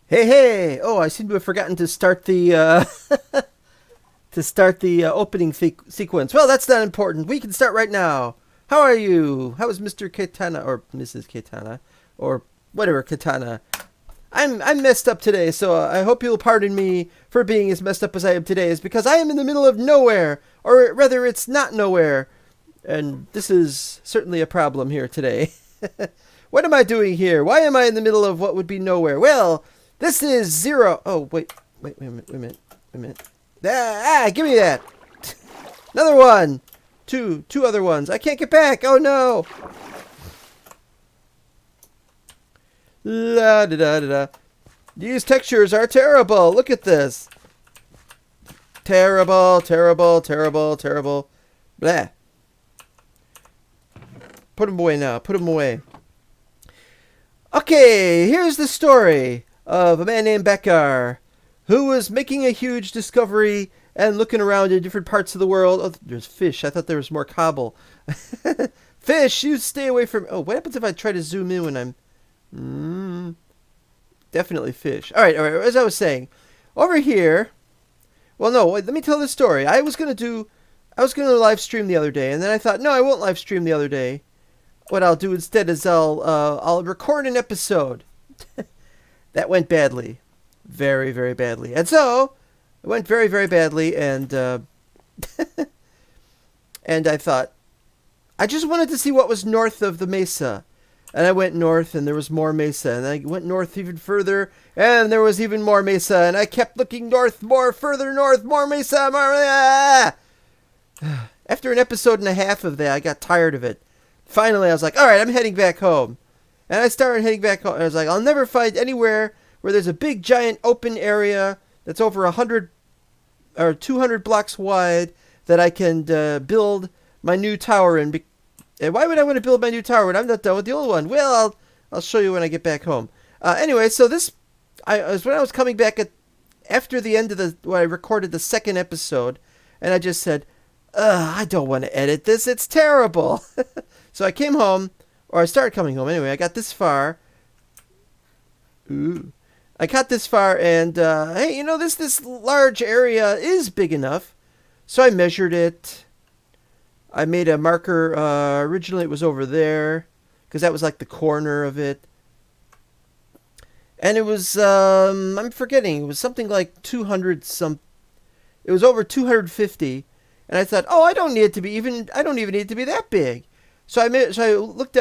Hey, hey! Oh, I seem to have forgotten to start the opening sequence. Well, that's not important. We can start right now. How are you? How is Mr. Katana or Mrs. Katana or whatever Katana? I'm messed up today, so I hope you'll pardon me for being as messed up as I am today. Is because I am in the middle of nowhere, or rather, it's not nowhere, and this is certainly a problem here today. What am I doing here? Why am I in the middle of what would be nowhere? Well, this is zero. Oh, wait a minute. Give me that. Another one. Two other ones. I can't get back. Oh no. La da da da da. These textures are terrible. Look at this. Terrible. Blah. Put them away now. Put them away. Okay, here's the story of a man named Beckar who was making a huge discovery and looking around in different parts of the world. Oh, there's fish. I thought there was more cobble. Fish, you stay away from... Oh, what happens if I try to zoom in when I'm... definitely fish. All right. As I was saying, over here... Well, no, wait, let me tell the story. I was going to live stream the other day, and then I thought, no, I won't live stream the other day. What I'll do instead is I'll record an episode. That went badly. Very, very badly. And so, it went very, very badly, and and I thought, I just wanted to see what was north of the mesa. And I went north, and there was more mesa. And I went north even further, and there was even more mesa. And I kept looking north, further north, more mesa, more... After an episode and a half of that, I got tired of it. Finally, I was like, all right, I'm heading back home. And I started heading back home. And I was like, I'll never find anywhere where there's a big, giant, open area that's over 100 or 200 blocks wide that I can build my new tower in. And why would I want to build my new tower when I'm not done with the old one? Well, I'll show you when I get back home. Anyway, so when I was coming back after the end of when I recorded the second episode, and I just said, I don't want to edit this. It's terrible. So I came home, or I started coming home. Anyway, I got this far. Ooh. I got this far, and hey, this large area is big enough. So I measured it. I made a marker. Originally, it was over there, because that was like the corner of it. And it was, I'm forgetting, it was something like 200 some. It was over 250. And I thought, I don't even need it to be that big. So I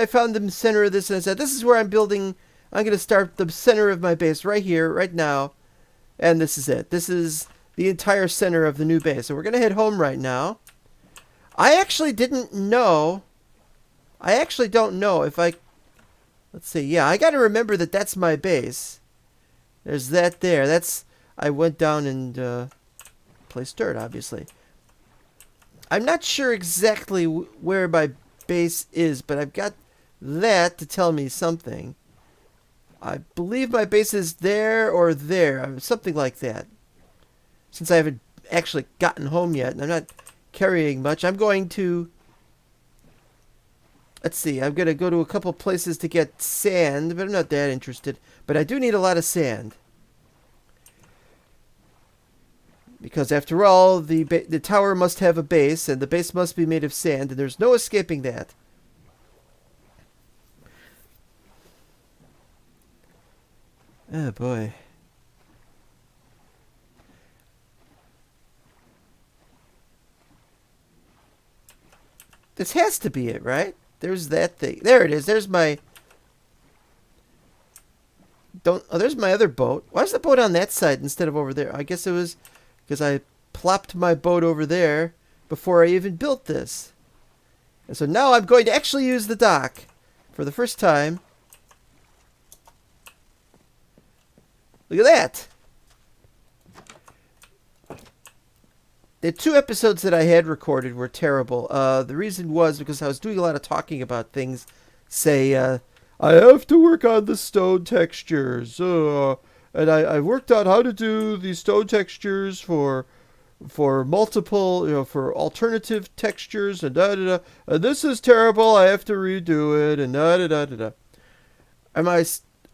found the center of this, and I said, this is where I'm building. I'm going to start the center of my base right here, right now. And this is it. This is the entire center of the new base. So we're going to head home right now. I actually don't know if I... Let's see. Yeah, I got to remember that that's my base. There's that there. I went down and placed dirt, obviously. I'm not sure exactly where my base is, but I've got that to tell me something. I believe my base is there or there, something like that. Since I haven't actually gotten home yet, and I'm not carrying much, I'm going to... Let's see, I'm going to go to a couple places to get sand, but I'm not that interested. But I do need a lot of sand. Because after all, the tower must have a base, and the base must be made of sand, and there's no escaping that. Oh boy. This has to be it, right? There's that thing. There it is. There's my... there's my other boat. Why is the boat on that side instead of over there? I guess it was... because I plopped my boat over there before I even built this. And so now I'm going to actually use the dock for the first time. Look at that! The 2 episodes that I had recorded were terrible. The reason was because I was doing a lot of talking about things. Say, I have to work on the stone textures. And I worked out how to do these stone textures for multiple, for alternative textures, and and this is terrible. I have to redo it, and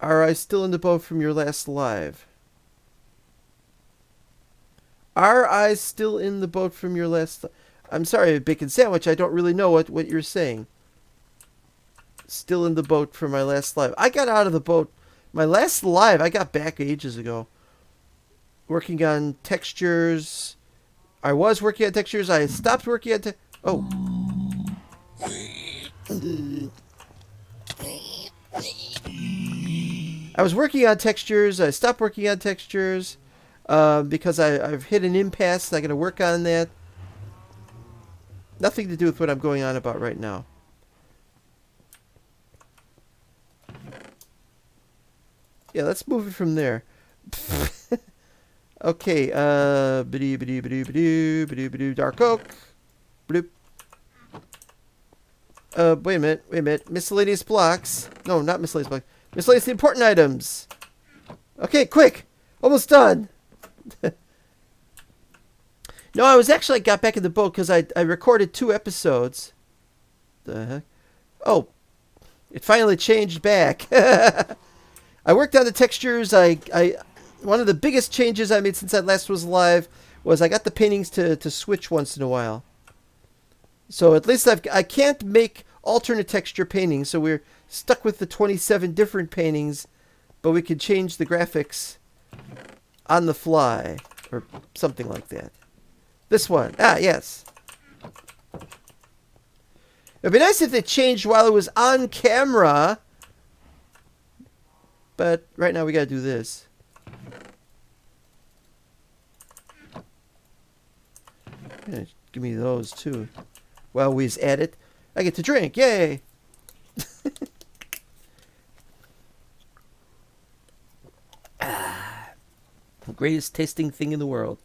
Are I still in the boat from your last live? Are I still in the boat from your last... I'm sorry, Bacon Sandwich, I don't really know what you're saying. Still in the boat from my last live. I got out of the boat. My last live, I got back ages ago. Working on textures. I was working on textures. I stopped working on Oh. I was working on textures. I stopped working on textures because I've hit an impasse. I got to work on that. Nothing to do with what I'm going on about right now. Yeah, let's move it from there. Okay, dark oak. Bloop. Wait a minute. Miscellaneous blocks. No, not miscellaneous blocks. Miscellaneous important items. Okay, quick. Almost done. No, I got back in the boat because I recorded 2 episodes. The heck? Oh, it finally changed back. I worked on the textures. One of the biggest changes I made since I last was live was I got the paintings to switch once in a while. So at least I can't make alternate texture paintings, so we're stuck with the 27 different paintings, but we could change the graphics on the fly or something like that. This one. Ah, yes. It'd be nice if they changed while it was on camera. But right now we gotta do this. Yeah, give me those too. While we's at it, I get to drink. Yay! The greatest tasting thing in the world.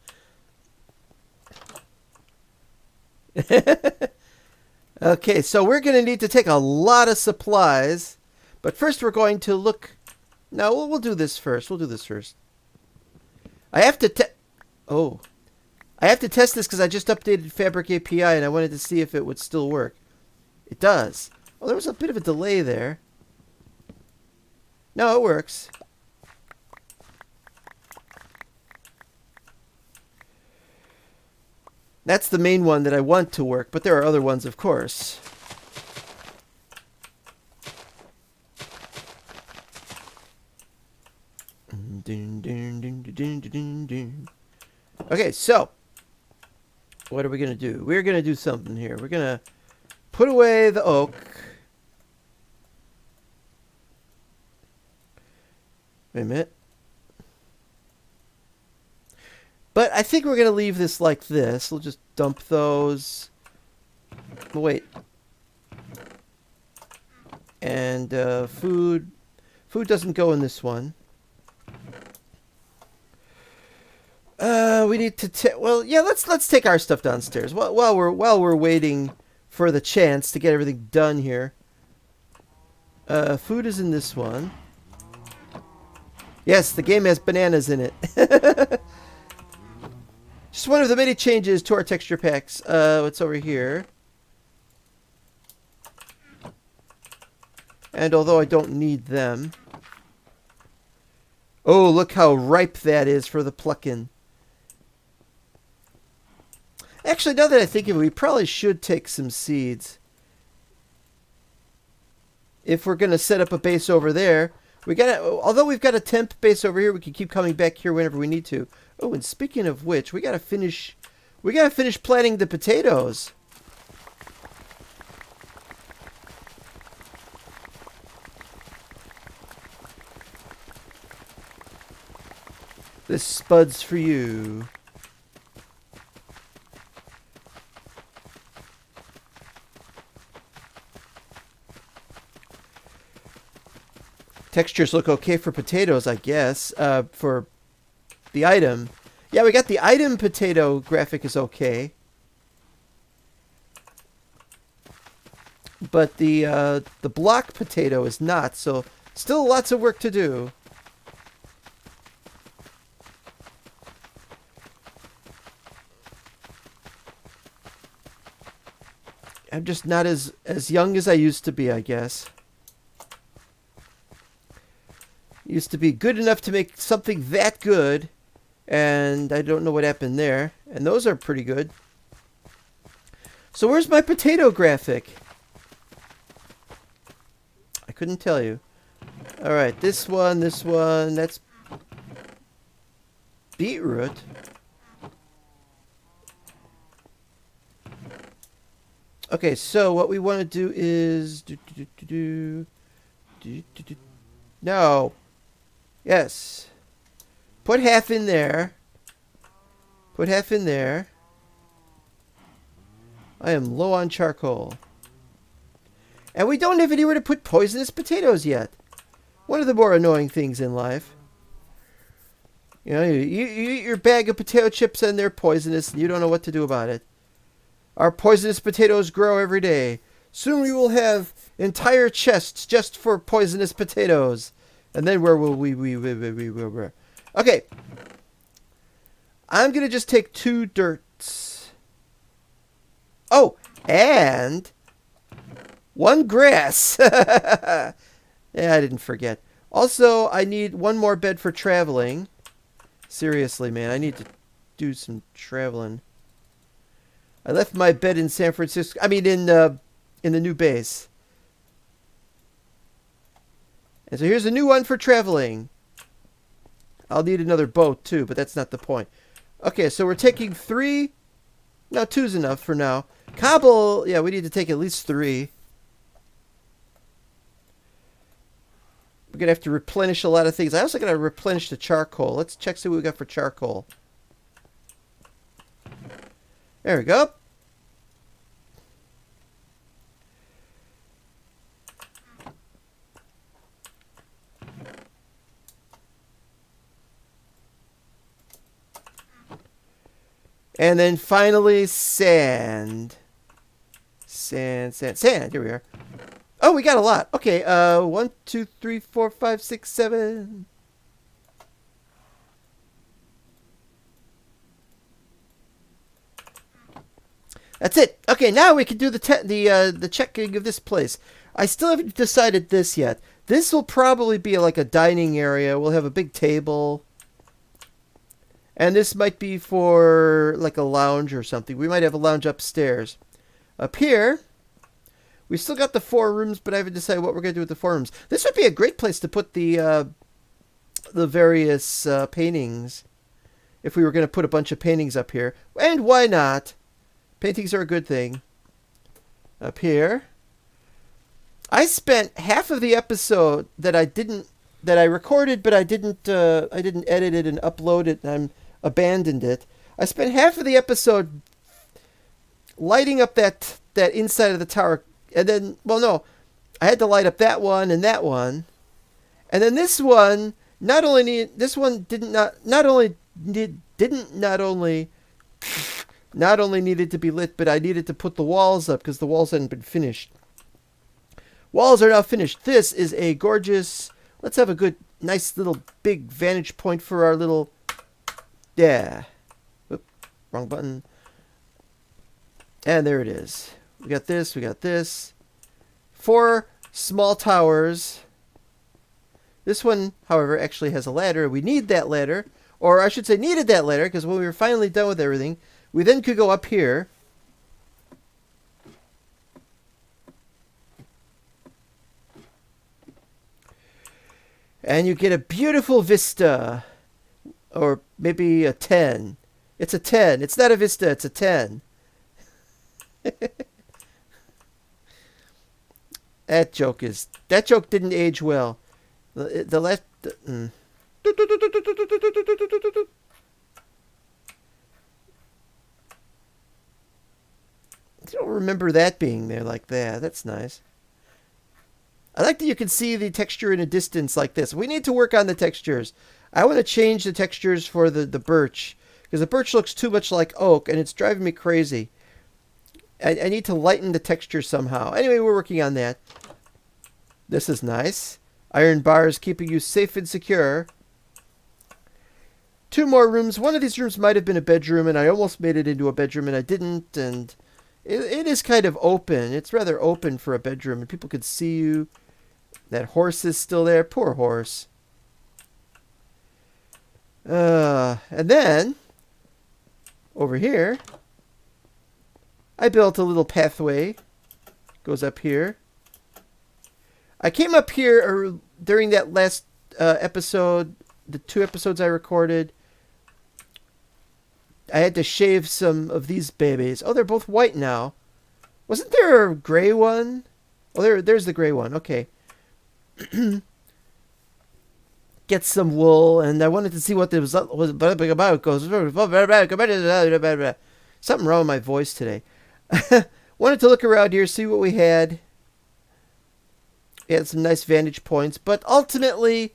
Okay, so we're going to need to take a lot of supplies. But first we're going to look... No, we'll do this first. I have to I have to test this because I just updated Fabric API and I wanted to see if it would still work. It does. Oh, there was a bit of a delay there. No, it works. That's the main one that I want to work, but there are other ones, of course. Okay, so what are we going to do? We're going to do something here. We're going to put away the oak. Wait a minute. But I think we're going to leave this like this. We'll just dump those. Wait. And food. Food doesn't go in this one. We need to well, yeah, let's take our stuff downstairs while we're waiting for the chance to get everything done here. Food is in this one. Yes, the game has bananas in it. Just one of the many changes to our texture packs. What's over here? And although I don't need them. Oh, look how ripe that is for the plucking. Actually, now that I think of it, we probably should take some seeds. If we're going to set up a base over there. Although we've got a temp base over here, we can keep coming back here whenever we need to. Oh, and speaking of which, we got to finish planting the potatoes. This spud's for you. Textures look okay for potatoes, I guess. For the item. Yeah, we got the item potato graphic is okay. But the block potato is not, so still lots of work to do. I'm just not as young as I used to be, I guess. Used to be good enough to make something that good, and I don't know what happened there. And those are pretty good. So where's my potato graphic? I couldn't tell you. Alright, this one, that's beetroot. Okay, so what we want to do is... No. Yes. Put half in there. Put half in there. I am low on charcoal. And we don't have anywhere to put poisonous potatoes yet. One of the more annoying things in life. You know, you eat your bag of potato chips and they're poisonous and you don't know what to do about it. Our poisonous potatoes grow every day. Soon we will have entire chests just for poisonous potatoes. And then where will we Okay. I'm going to just take 2 dirts. Oh, and 1 grass. Yeah, I didn't forget. Also, I need 1 more bed for traveling. Seriously, man, I need to do some traveling. I left my bed in San Francisco. I mean, in the new base. And so here's a new one for traveling. I'll need another boat too, but that's not the point. Okay, so we're taking 3. No, 2's enough for now. Cobble, yeah, we need to take at least 3. We're going to have to replenish a lot of things. I also got to replenish the charcoal. Let's check, see what we got for charcoal. There we go. And then finally, sand. Sand. Here we are. Oh, we got a lot. Okay, 1, 2, 3, 4, 5, 6, 7. That's it. Okay, now we can do the checking of this place. I still haven't decided this yet. This will probably be like a dining area. We'll have a big table. And this might be for like a lounge or something. We might have a lounge upstairs. Up here, we still got the 4 rooms, but I haven't decided what we're going to do with the 4 rooms. This would be a great place to put the various paintings. If we were going to put a bunch of paintings up here. And why not? Paintings are a good thing. Up here, I spent half of the episode that I recorded, but I didn't edit it and upload it, and I abandoned it. I spent half of the episode lighting up that inside of the tower, and then, well, no, I had to light up that one and that one, and then this one not only needed to be lit, but I needed to put the walls up because the walls hadn't been finished. Walls are now finished. This is a gorgeous. Let's have a good, nice little big vantage point for our little. Yeah. Oop, wrong button. And there it is. We got this. We got this. 4 small towers. This one, however, actually has a ladder. We need that ladder. Or I should say needed that ladder because when we were finally done with everything, we then could go up here. And you get a beautiful vista. Or maybe a 10. It's a 10. It's not a vista, it's a 10. That joke didn't age well. The last... I don't remember that being there like that. That's nice. I like that you can see the texture in a distance like this. We need to work on the textures. I want to change the textures for the birch. Because the birch looks too much like oak, and it's driving me crazy. I need to lighten the texture somehow. Anyway, we're working on that. This is nice. Iron bars keeping you safe and secure. 2 more rooms. One of these rooms might have been a bedroom, and I almost made it into a bedroom, and I didn't. And it is kind of open. It's rather open for a bedroom, and people could see you. That horse is still there. Poor horse. And then, over here, I built a little pathway. Goes up here. I came up here during that last episode, the 2 episodes I recorded. I had to shave some of these babies. Oh, they're both white now. Wasn't there a gray one? Oh, there's the gray one. Okay. Get some wool, and I wanted to see what there was about. Something wrong with my voice today. Wanted to look around here, see what we had. We had some nice vantage points, but ultimately,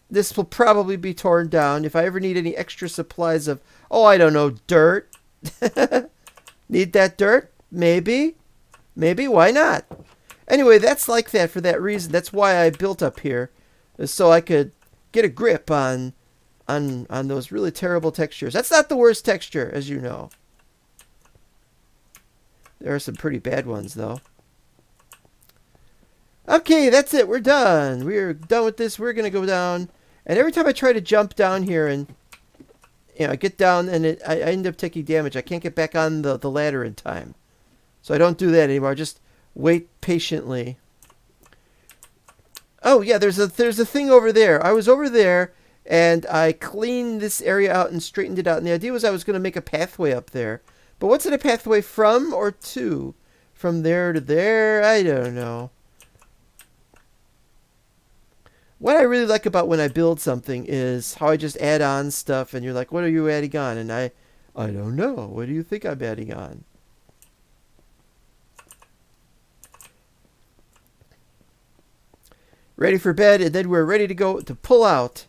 this will probably be torn down. If I ever need any extra supplies of, I don't know, dirt. Need that dirt? Maybe. Maybe, why not? Anyway, that's like that for that reason. That's why I built up here, so I could get a grip on those really terrible textures. That's not the worst texture, as you know. There are some pretty bad ones, though. Okay, that's it. We're done. We're done with this. We're going to go down. And every time I try to jump down here and I get down and I end up taking damage. I can't get back on the ladder in time. So I don't do that anymore. I just wait patiently. Oh, yeah, there's a thing over there. I was over there, and I cleaned this area out and straightened it out. And the idea was I was going to make a pathway up there. But what's it a pathway from or to? From there to there? I don't know. What I really like about when I build something is how I just add on stuff, and you're like, what are you adding on? And I don't know. What do you think I'm adding on? Ready for bed, and then we're ready to go to pull out.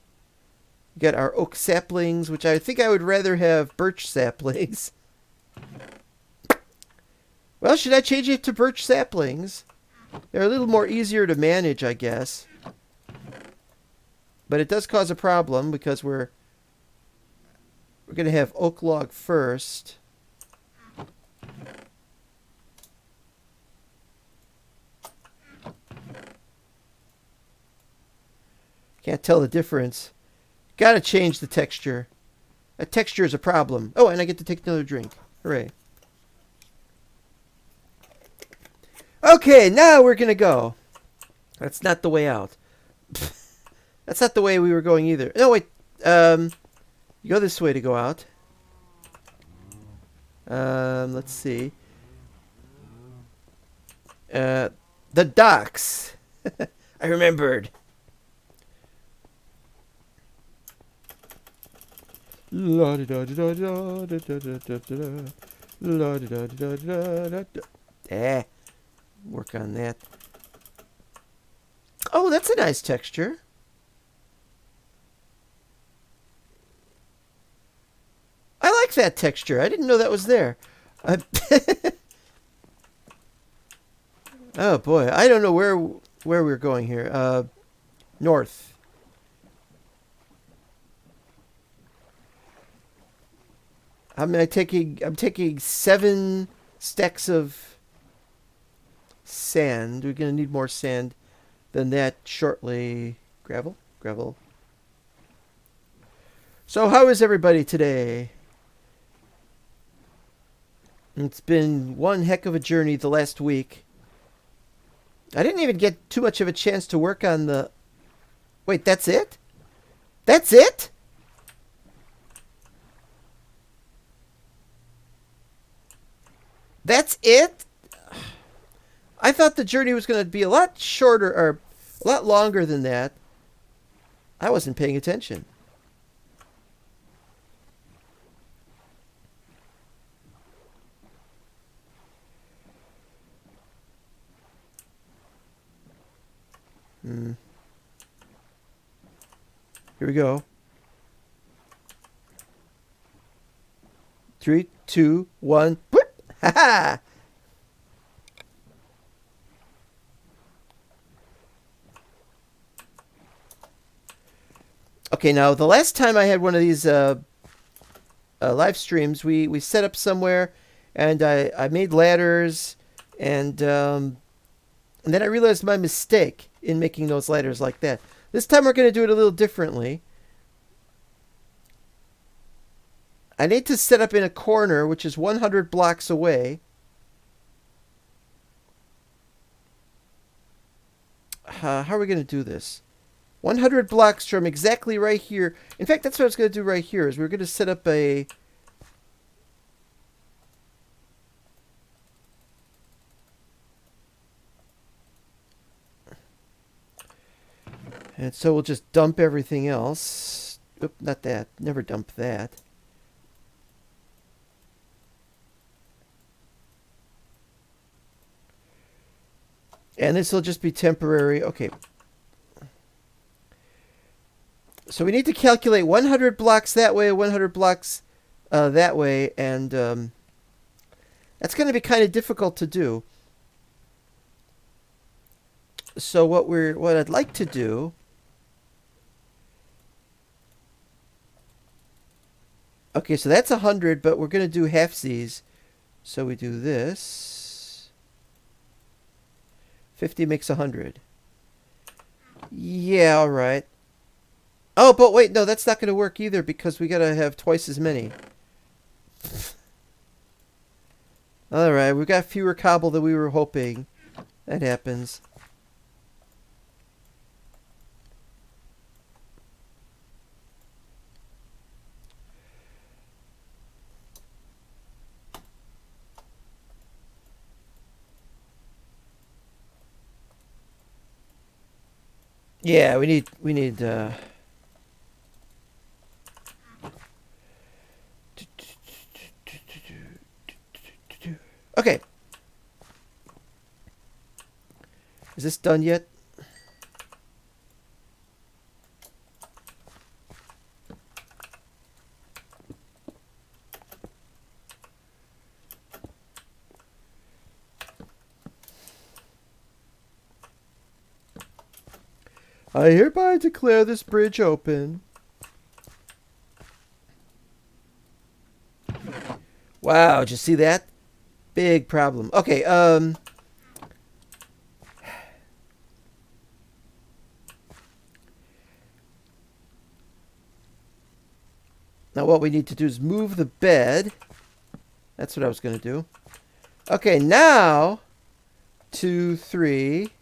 We got our oak saplings, which I think I would rather have birch saplings. Well, should I change it to birch saplings? They're a little more easier to manage, I guess. But it does cause a problem because we're going to have oak log first. Can't tell the difference. Got to change the texture. That texture is a problem. Oh, and I get to take another drink. Hooray. Okay, now we're going to go. That's not the way out. That's not the way we were going either. No, wait. You go this way to go out. Let's see. The docks. I remembered. Work on that. Oh, that's a nice texture. I like that texture. I didn't know that was there. Oh boy, I don't know where we're going here. North. I'm taking 7 stacks of sand. We're gonna need more sand than that shortly. Gravel. So how is everybody today? It's been one heck of a journey the last week. I didn't even get too much of a chance to work on the... Wait, that's it? That's it? That's it? I thought the journey was going to be a lot shorter or a lot longer than that. I wasn't paying attention. Here we go. 3, 2, 1. Ha ha! Okay, now the last time I had one of these live streams, we set up somewhere, and I made ladders, and then I realized my mistake in making those ladders like that. This time we're going to do it a little differently. I need to set up in a corner, which is 100 blocks away. How are we going to do this? 100 blocks from exactly right here. In fact, that's what I was going to do right here, is we're going to set up a... And so we'll just dump everything else. Oop, not that. Never dump that. And this will just be temporary. Okay. So we need to calculate 100 blocks that way, 100 blocks that way, and that's going to be kind of difficult to do. So what I'd like to do... Okay, so that's 100, but we're going to do halfsies. So we do this. 50 makes 100. Yeah, all right. Oh, but wait, no, that's not going to work either because we got to have twice as many. All right, we got fewer cobble than we were hoping. That happens. Yeah, we need okay. Is this done yet? I hereby declare this bridge open. Wow, did you see that? Big problem. Okay, now what we need to do is move the bed. That's what I was going to do. Okay, now 2, 3.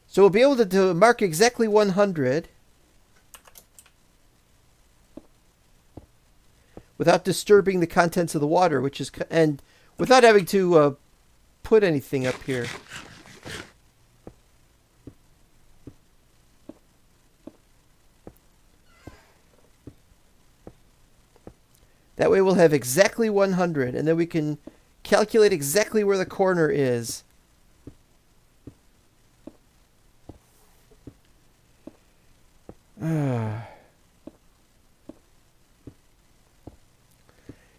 So we'll be able to mark exactly 100 without disturbing the contents of the water, which is, and without having to put anything up here. That way we'll have exactly 100, and then we can calculate exactly where the corner is.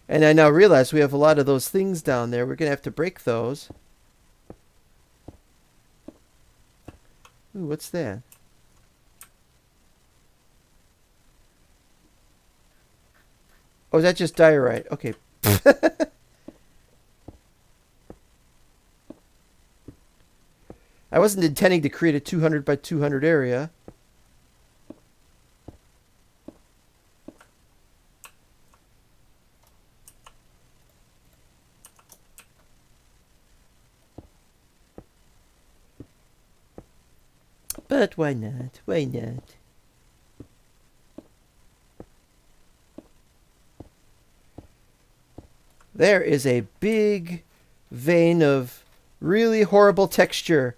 And I now realize we have a lot of those things down there. We're going to have to break those. Ooh, what's that? Oh, is that just diorite? Okay. I wasn't intending to create a 200 by 200 area. But why not? Why not? There is a big vein of really horrible texture.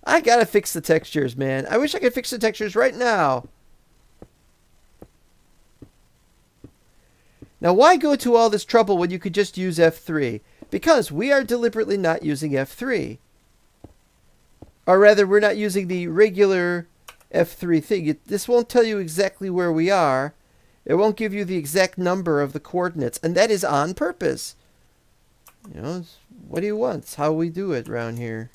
I gotta fix the textures, man. I wish I could fix the textures right now. Now, why go to all this trouble when you could just use F3? Because we are deliberately not using F3. Or rather, we're not using the regular F3 thing. This won't tell you exactly where we are. It won't give you the exact number of the coordinates. And that is on purpose. You know, what do you want? It's how we do it around here.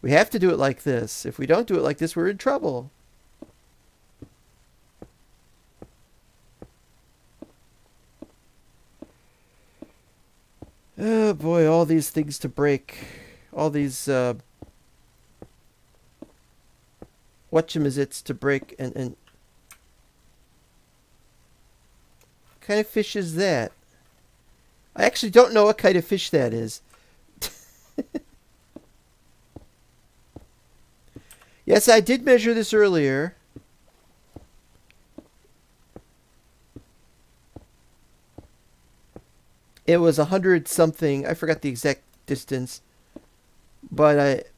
We have to do it like this. If we don't do it like this, we're in trouble. Oh boy, all these things to break. All these whatchamazits to break and what kind of fish is that? I actually don't know what kind of fish that is. Yes, I did measure this earlier. It was 100 something. I forgot the exact distance. But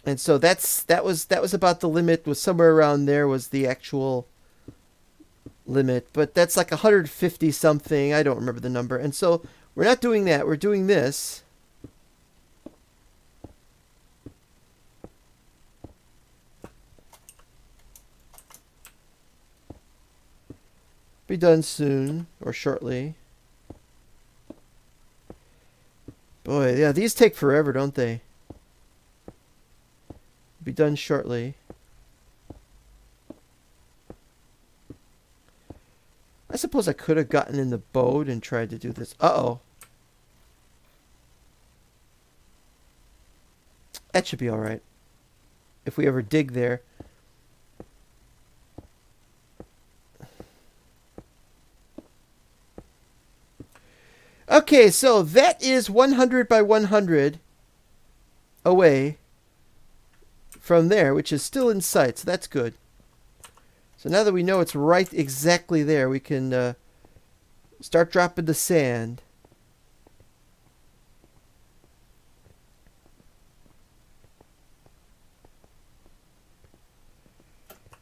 and so that was about the limit. Was somewhere around there was the actual limit, but that's like 150 something. I don't remember the number. And so we're not doing that. We're doing this. Be done soon or shortly. Boy, yeah, these take forever, don't they? Be done shortly. I suppose I could have gotten in the boat and tried to do this. Uh-oh. That should be all right. If we ever dig there. Okay, so that is 100 by 100 away from there, which is still in sight, so that's good. So now that we know it's right exactly there, we can start dropping the sand.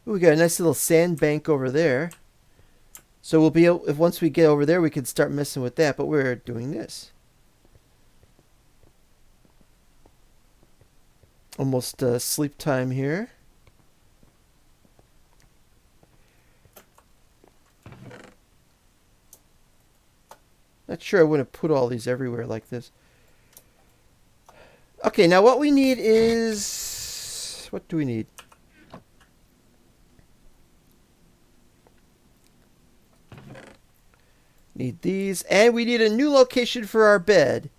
Ooh, we got a nice little sand bank over there. So we'll be able, if once we get over there, we can start messing with that, but we're doing this. Almost sleep time here. Not sure I want to put all these everywhere like this. Okay, now what we need is... What do we need? Need these. And we need a new location for our bed.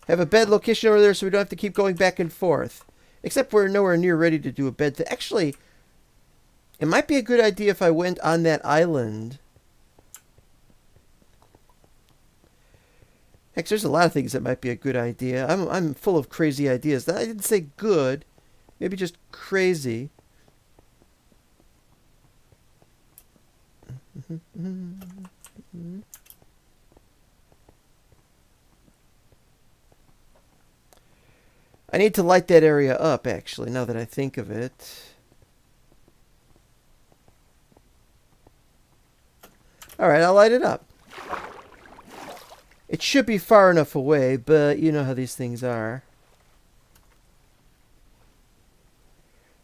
Have a bed location over there so we don't have to keep going back and forth. Except we're nowhere near ready to do a bed. Actually, it might be a good idea if I went on that island. Heck, there's a lot of things that might be a good idea. I'm full of crazy ideas. I didn't say good. Maybe just crazy. I need to light that area up, actually, now that I think of it. Alright, I'll light it up. It should be far enough away, but you know how these things are.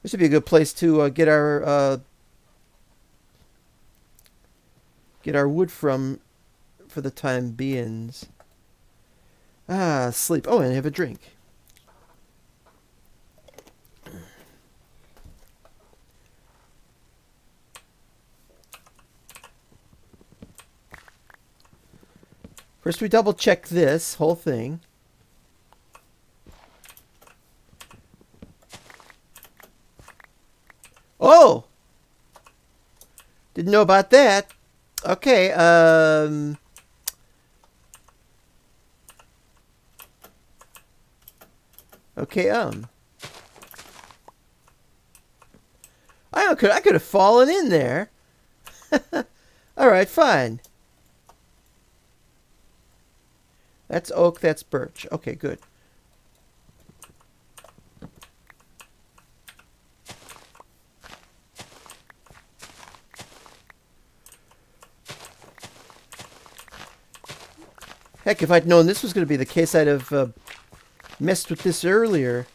This would be a good place to get our wood from for the time beings. Ah, sleep. Oh, and have a drink. First, we double check this whole thing. Oh! Didn't know about that. Okay, okay, I could have fallen in there. All right, fine. That's oak, that's birch. Okay, good. Heck, if I'd known this was going to be the case, I'd have messed with this earlier.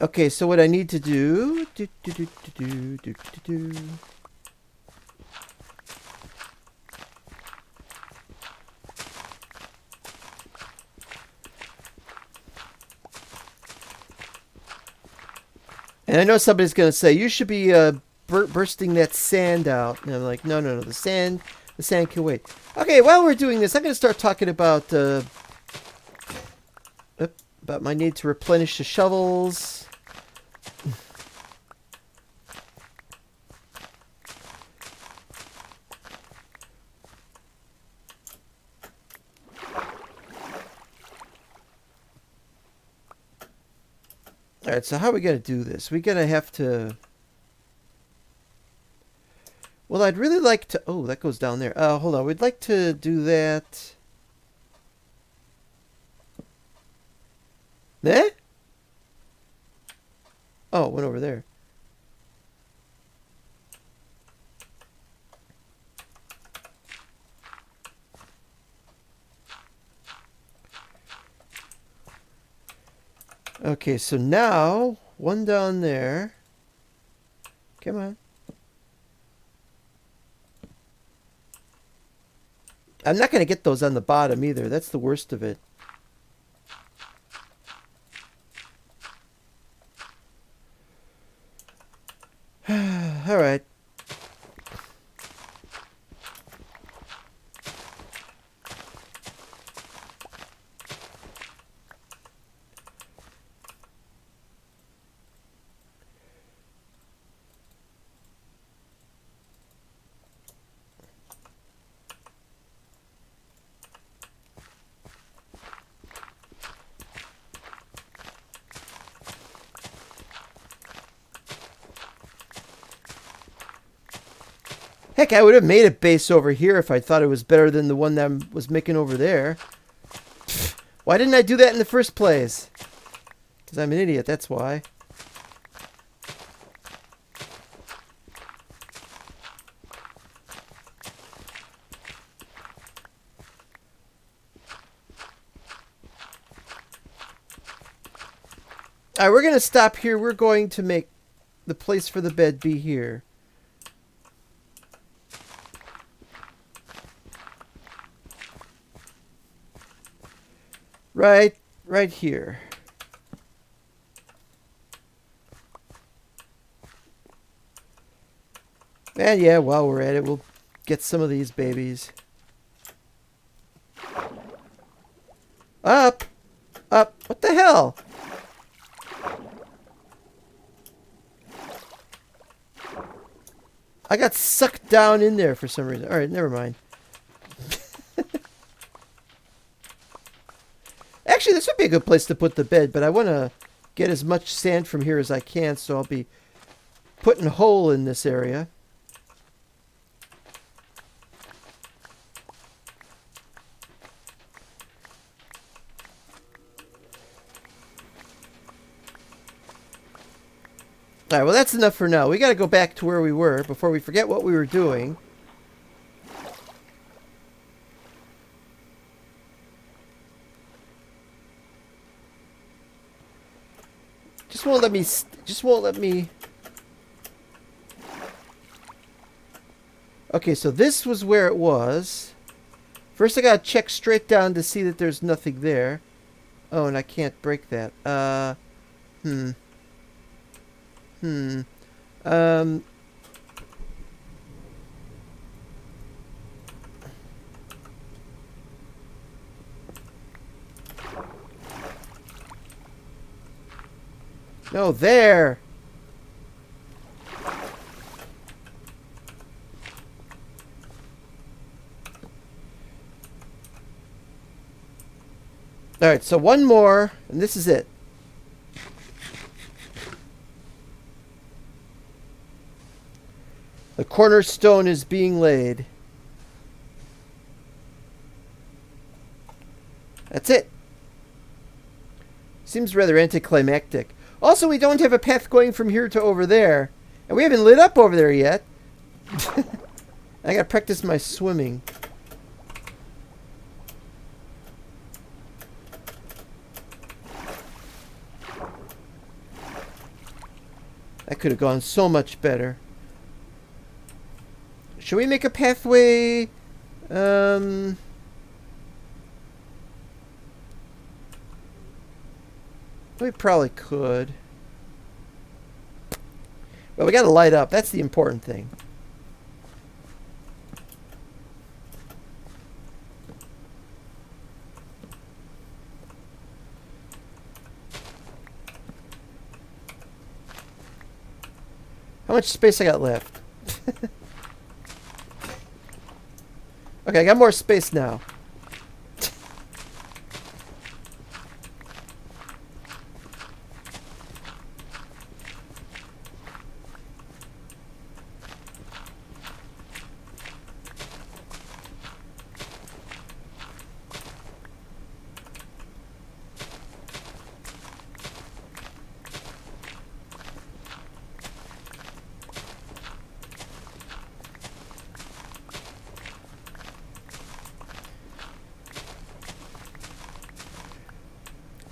Okay, so what I need to do... And I know somebody's going to say, you should be bursting that sand out. And I'm like, no, no, no, the sand can wait. Okay, while we're doing this, I'm going to start talking about my need to replenish the shovels. Alright, so how are we going to do this? We're going to have to... Well, I'd really like to... Oh, that goes down there. Hold on. We'd like to do that... Eh? Oh, it went over there. Okay, so now, one down there. Come on. I'm not going to get those on the bottom either. That's the worst of it. All right. Heck, I would have made a base over here if I thought it was better than the one that I was making over there. Why didn't I do that in the first place? Because I'm an idiot, that's why. Alright, we're going to stop here. We're going to make the place for the bed be here. Right here. And yeah, while we're at it, we'll get some of these babies. Up! Up! What the hell? I got sucked down in there for some reason. Alright, never mind. Actually, this would be a good place to put the bed, but I want to get as much sand from here as I can, so I'll be putting a hole in this area. Alright, well that's enough for now. We got to go back to where we were before we forget what we were doing. Just won't let me. Okay, so this was where it was. First I gotta check straight down to see that there's nothing there. Oh, and I can't break that. No, there! Alright, so one more, and this is it. The cornerstone is being laid. That's it. Seems rather anticlimactic. Also, we don't have a path going from here to over there. And we haven't lit up over there yet. I gotta practice my swimming. That could have gone so much better. Should we make a pathway? We probably could. But we got to light up. That's the important thing. How much space I got left? Okay, I got more space now.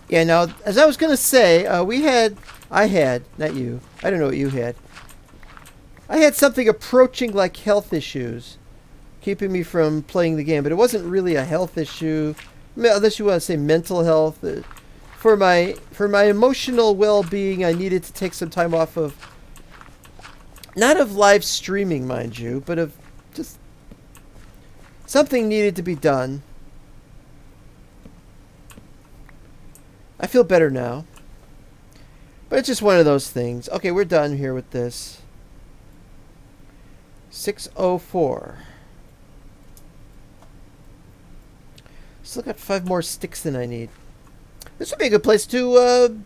Yeah, now, as I was going to say, I had, not you, I don't know what you had. I had something approaching like health issues, keeping me from playing the game, but it wasn't really a health issue, unless you want to say mental health. For my emotional well-being, I needed to take some time off of, not of live streaming, mind you, but of just something needed to be done. I feel better now. But it's just one of those things. Okay, we're done here with this. 6:04. Still got 5 more sticks than I need. This would be a good place to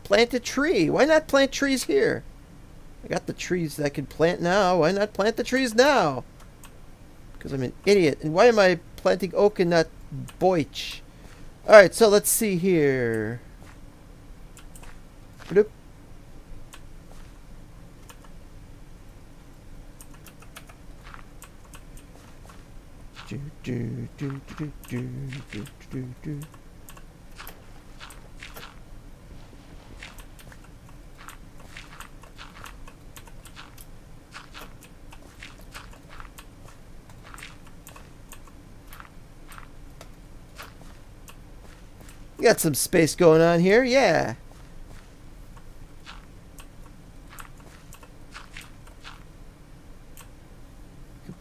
plant a tree. Why not plant trees here? I got the trees that I can plant now. Why not plant the trees now? Because I'm an idiot. And why am I planting oak and not beech? Alright, so let's see here. Bloop. Got some space going on here, yeah.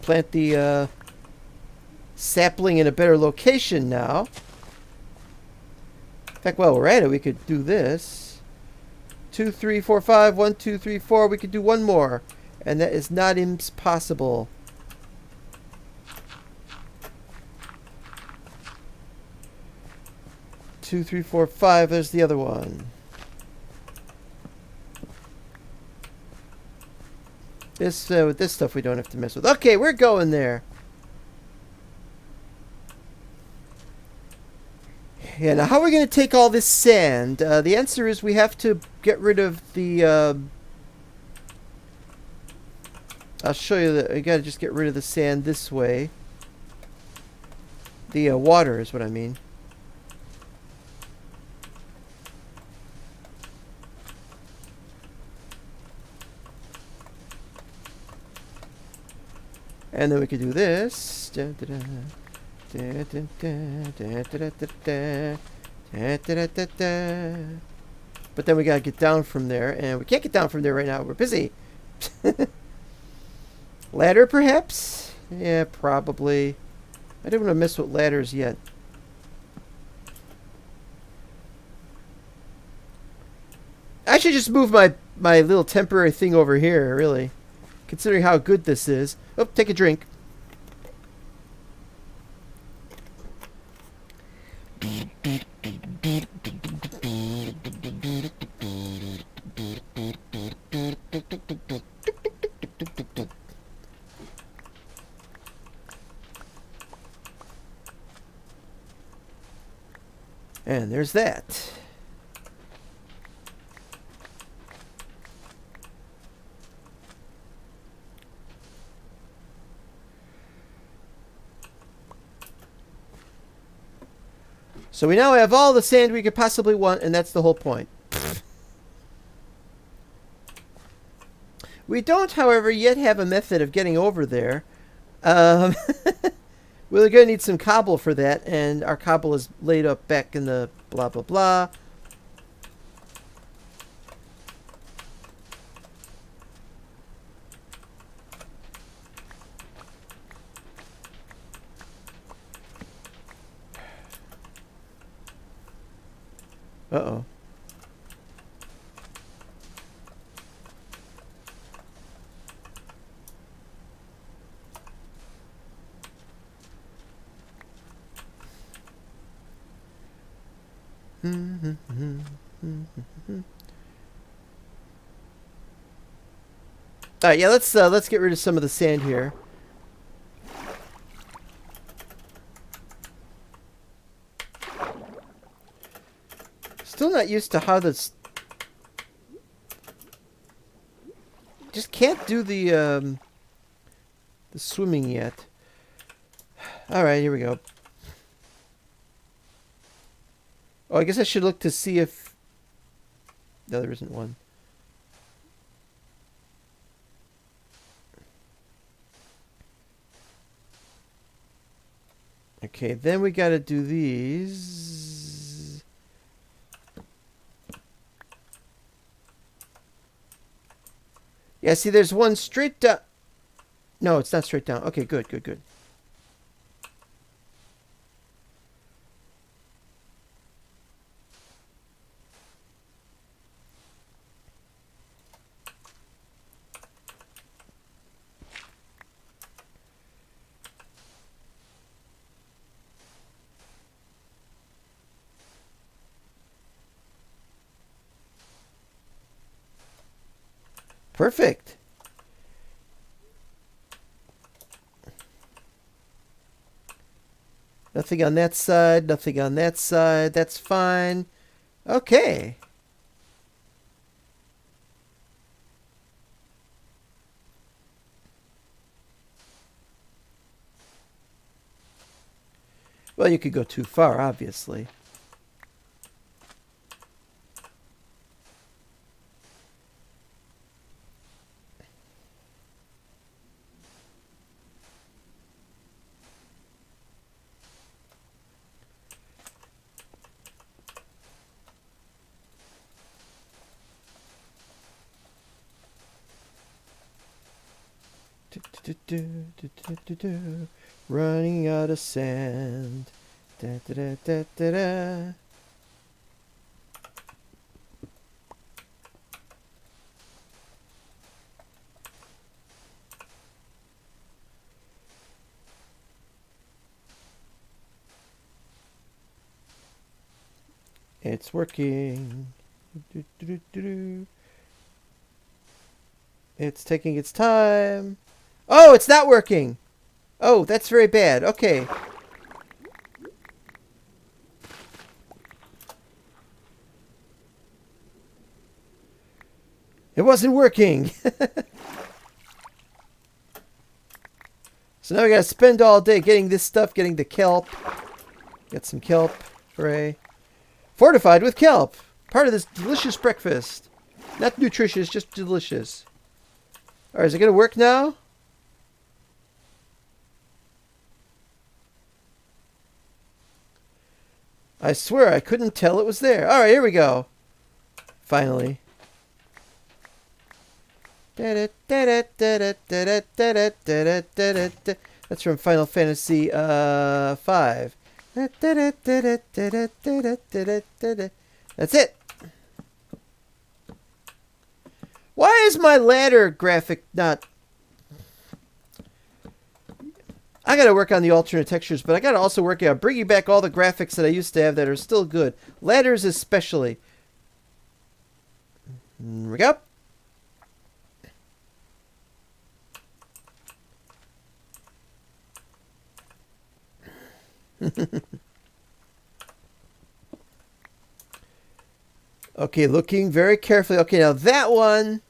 Plant the sapling in a better location now. In fact, while we're at it, we could do this. 2, 3, 4, 5. 1, 2, 3, 4. We could do one more, and that is not impossible. Two, 3, 4, 5. There's the other one. This with this stuff we don't have to mess with. Okay, we're going there. Yeah. Now, how are we going to take all this sand? The answer is we have to get rid of the. I'll show you that. We got to just get rid of the sand this way. The water is what I mean. And then we could do this. But then we gotta get down from there, and we can't get down from there right now. We're busy. Ladder, perhaps? Yeah, probably. I don't want to mess with ladders yet. I should just move my little temporary thing over here, really. Considering how good this is. Oh, take a drink. And there's that. So we now have all the sand we could possibly want, and that's the whole point. We don't, however, yet have a method of getting over there. We're going to need some cobble for that, and our cobble is laid up back in the blah, blah, blah. Uh-oh. All right, yeah, let's get rid of some of the sand here. Still not used to how this. Just can't do the swimming yet. All right, here we go. Oh, I guess I should look to see if. No, there isn't one. Okay, then we got to do these. Yeah, see, there's one straight down. No, it's not straight down. Okay, good, good, good. Perfect. Nothing on that side, nothing on that side. That's fine. Okay. Well, you could go too far, obviously. Running out of sand. Da, da, da, da, da, da. It's working. It's taking its time. Oh, it's not working. Oh, that's very bad. Okay. It wasn't working. So now we gotta spend all day getting this stuff, getting the kelp. Get some kelp. Hooray. Fortified with kelp. Part of this delicious breakfast. Not nutritious, just delicious. Alright, is it gonna work now? I swear I couldn't tell it was there. Alright, here we go. Finally. That's from Final Fantasy 5. That's it. Why is my ladder graphic not... I gotta work on the alternate textures, but I gotta also work on bringing back all the graphics that I used to have that are still good. Ladders especially. Here we go. Okay, looking very carefully. Okay, now that one...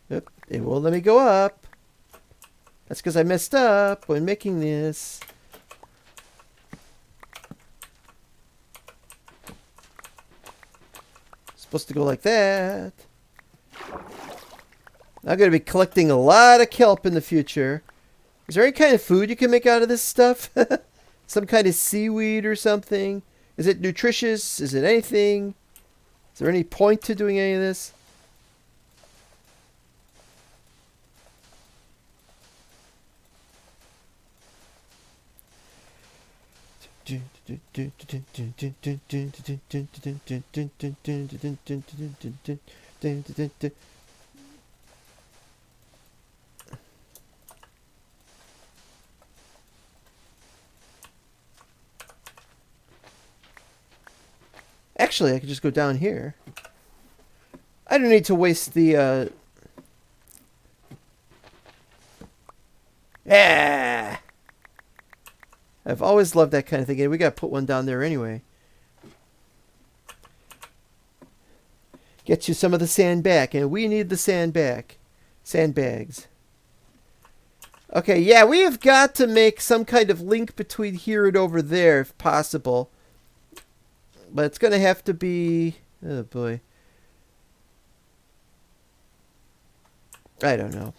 Yep, it won't let me go up. That's because I messed up when making this. Supposed to go like that. I'm going to be collecting a lot of kelp in the future. Is there any kind of food you can make out of this stuff? Some kind of seaweed or something? Is it nutritious? Is it anything? Is there any point to doing any of this? Actually, I could just go down here. I don't need to waste the... Ah! I've always loved that kind of thing. And we got to put one down there anyway. Get you some of the sand back. And we need the sand back. Sandbags. Okay, yeah, we have got to make some kind of link between here and over there, if possible. But it's going to have to be... Oh, boy. I don't know.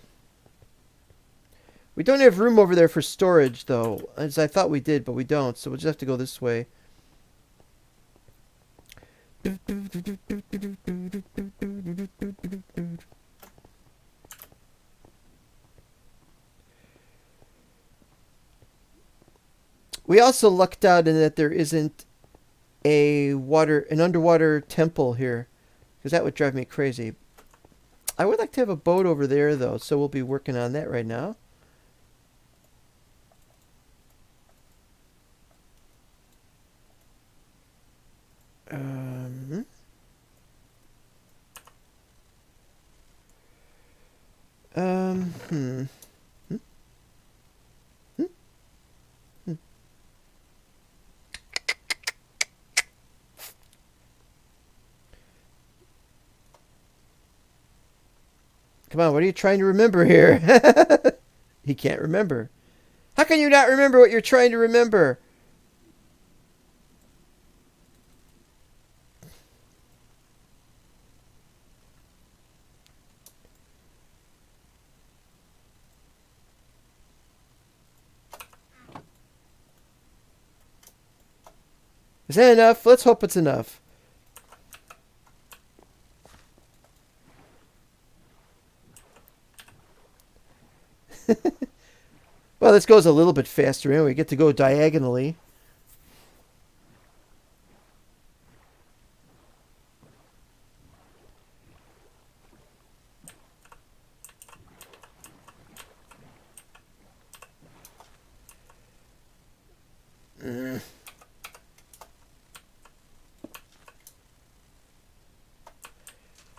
We don't have room over there for storage, though. As I thought we did, but we don't. So we'll just have to go this way. We also lucked out in that there isn't an underwater temple here, because that would drive me crazy. I would like to have a boat over there, though, so we'll be working on that right now. Come on, what are you trying to remember here? He can't remember. How can you not remember what you're trying to remember? Is that enough? Let's hope it's enough. Well, this goes a little bit faster anyway. We get to go diagonally.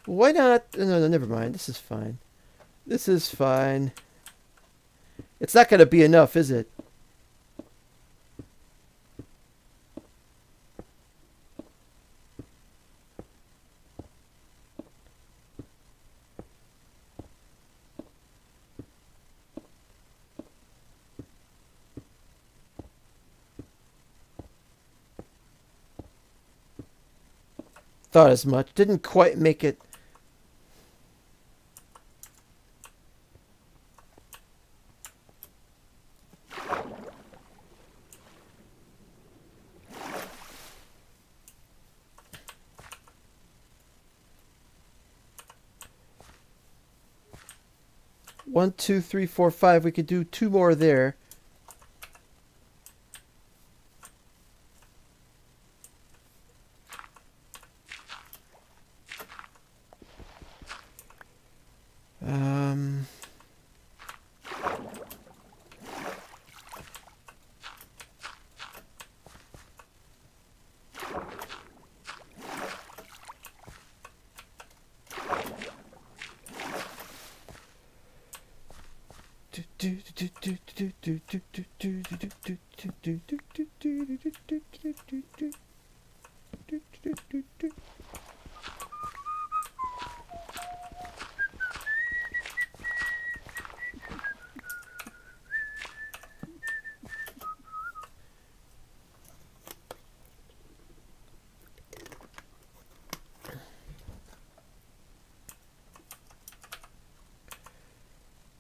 Why not? No, never mind. This is fine. This is fine. It's not going to be enough, is it? Thought as much. Didn't quite make it. One, two, three, four, five. We could do two more there.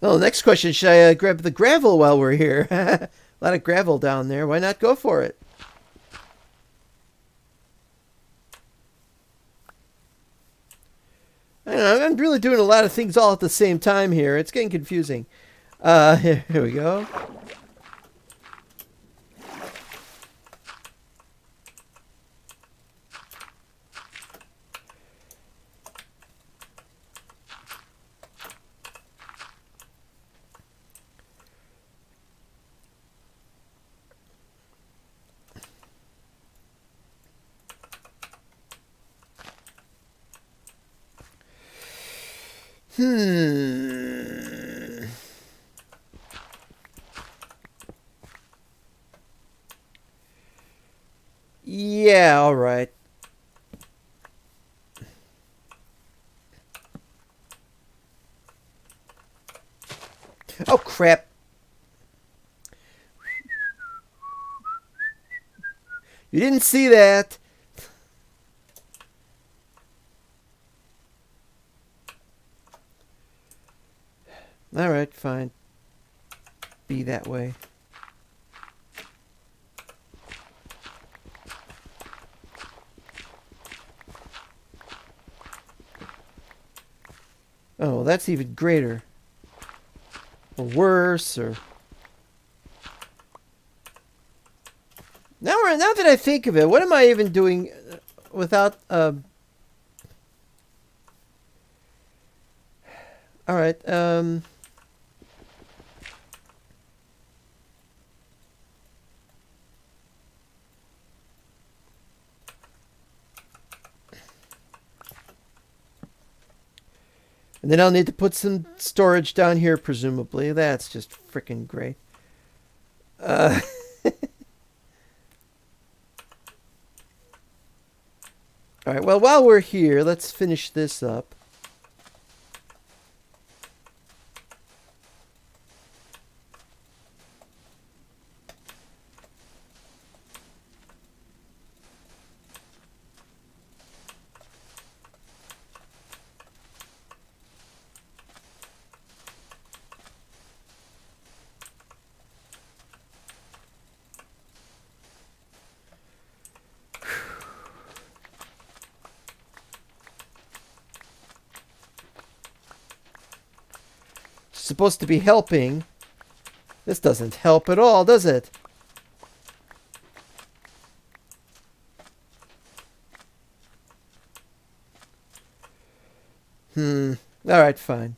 Well, the next question, should I grab the gravel while we're here? A lot of gravel down there. Why not go for it? really doing a lot of things all at the same time here. It's getting confusing. Here we go. Yeah, all right. Oh, crap. You didn't see that. All right, fine. Be that way. Oh, that's even greater. Or worse, or... Now that I think of it, what am I even doing without... Alright, And then I'll need to put some storage down here, presumably. That's just freaking great. Alright, well, while we're here, let's finish this up. Supposed to be helping. This doesn't help at all, does it? Alright, fine.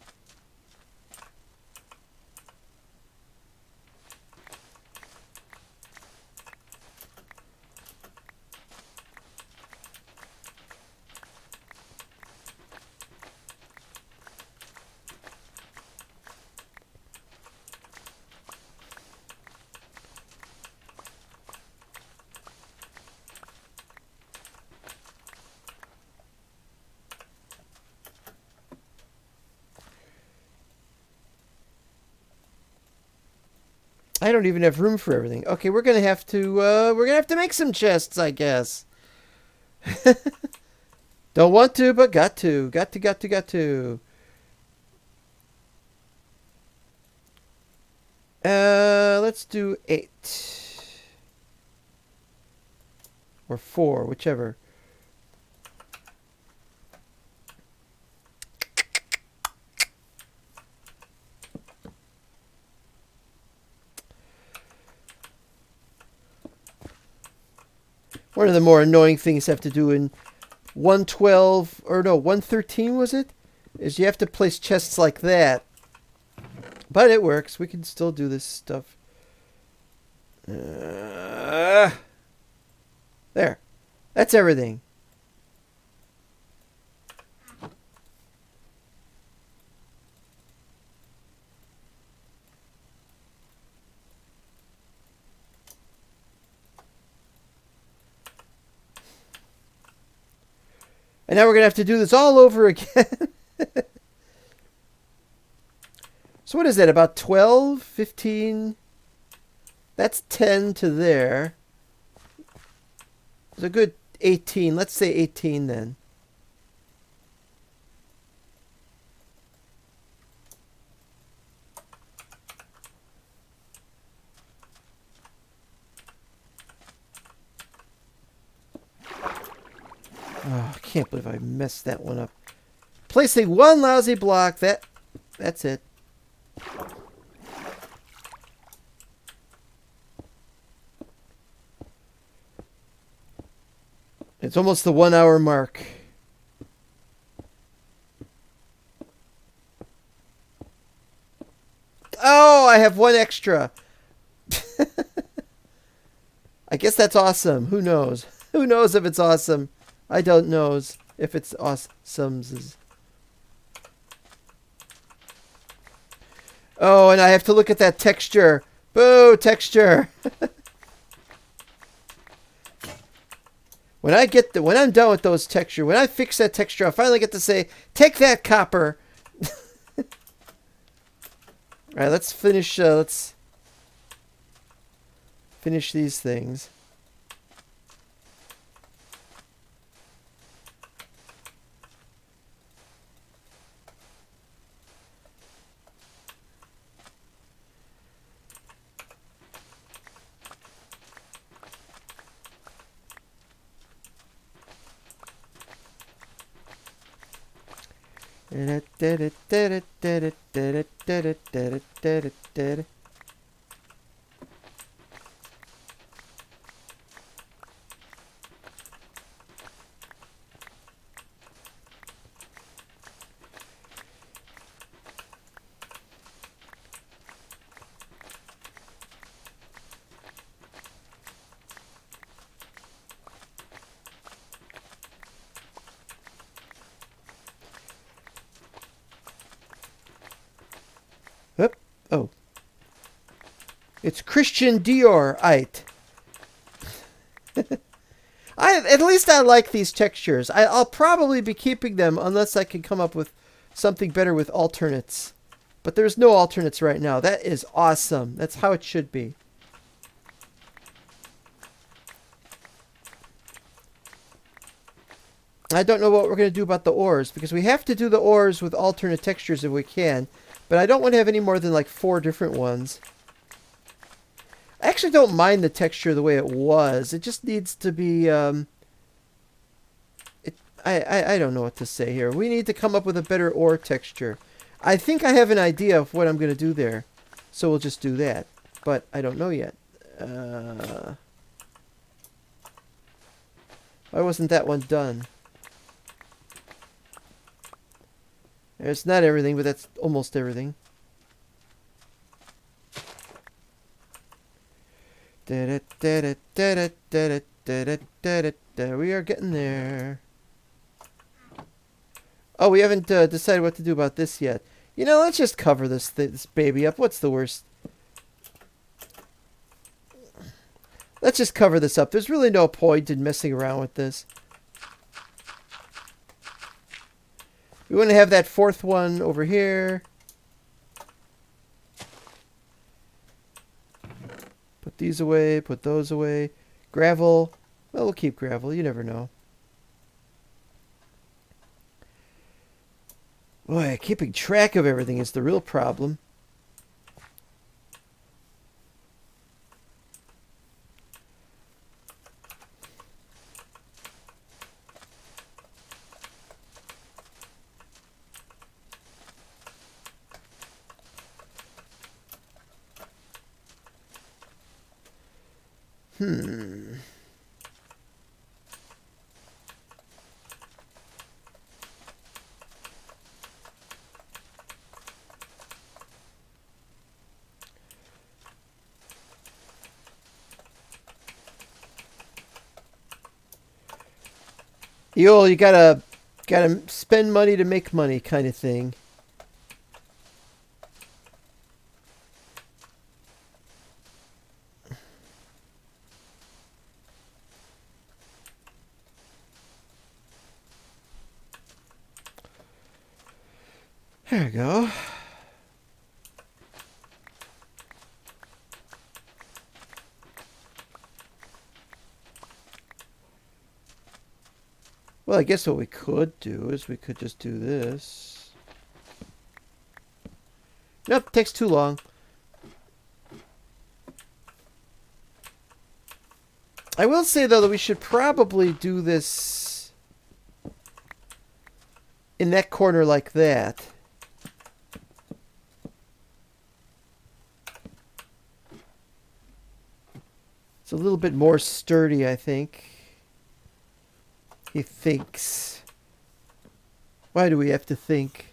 I don't even have room for everything. Okay, we're gonna have to make some chests, I guess. Don't want to, but got to. Got to. Let's do 8. Or 4, whichever. One of the more annoying things I have to do in 112, or no, 113 was it? Is you have to place chests like that. But it works. We can still do this stuff. There. That's everything. And now we're going to have to do this all over again. So what is that? About 12? 15? That's 10 to there. It's a good 18. Let's say 18 then. Oh, I can't believe I messed that one up. Placing one lousy block. That's it. It's almost the 1 hour mark. Oh, I have one extra. I guess that's awesome. Who knows? Who knows if it's awesome? I don't know if it's awesome. Oh, and I have to look at that texture. Boo, texture. When I'm done with those texture, when I fix that texture, I finally get to say, take that, copper. All right, let's finish these things. Oh. It's Christian Dior-ite. At least I like these textures. I'll probably be keeping them unless I can come up with something better with alternates. But there's no alternates right now. That is awesome. That's how it should be. I don't know what we're going to do about the ores, because we have to do the ores with alternate textures if we can. But I don't want to have any more than like 4 different ones. I actually don't mind the texture the way it was. It just needs to be... I don't know what to say here. We need to come up with a better ore texture. I think I have an idea of what I'm going to do there. So we'll just do that. But I don't know yet. Why wasn't that one done? It's not everything, but that's almost everything. We are getting there. Oh, we haven't decided what to do about this yet. You know, let's just cover this baby up. What's the worst? Let's just cover this up. There's really no point in messing around with this. We want to have that 4th one over here. Put these away, put those away. Gravel. Well, we'll keep gravel. You never know. Boy, keeping track of everything is the real problem. You gotta spend money to make money kind of thing. There we go. Well, I guess what we could do is we could just do this. Nope, takes too long. I will say, though, that we should probably do this in that corner like that. It's a little bit more sturdy, I think. He thinks. Why do we have to think?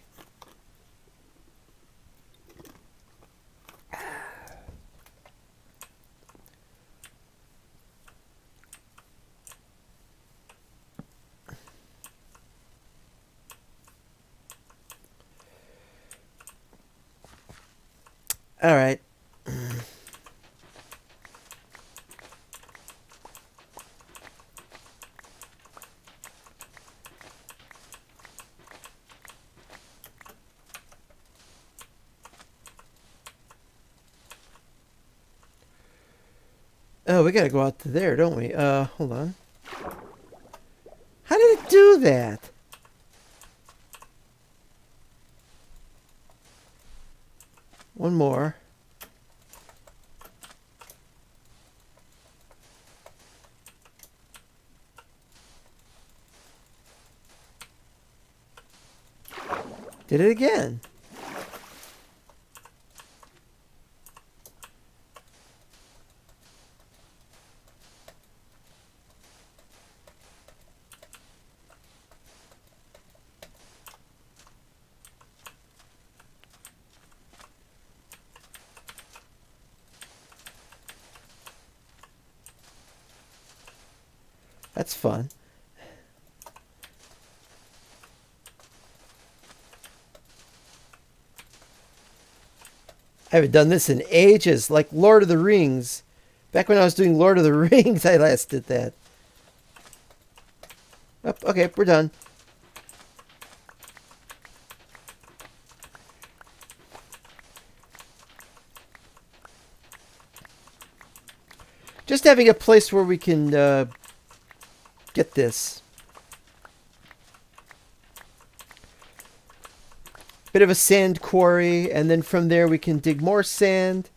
All right. Oh, we gotta go out to there, don't we? Hold on. How did it do that? One more. Did it again. That's fun. I haven't done this in ages, like Lord of the Rings. Back when I was doing Lord of the Rings, I last did that. Oh, okay, we're done. Just having a place where we can get this. Bit of a sand quarry, and then from there we can dig more sand.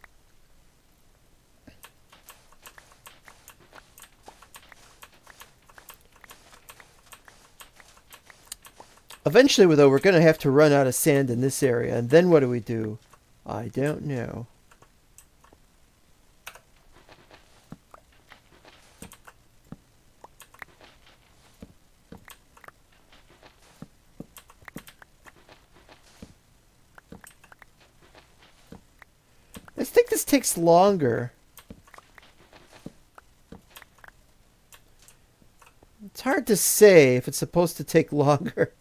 Eventually, though, we're going to have to run out of sand in this area, and then what do we do? I don't know. I think this takes longer. It's hard to say if it's supposed to take longer.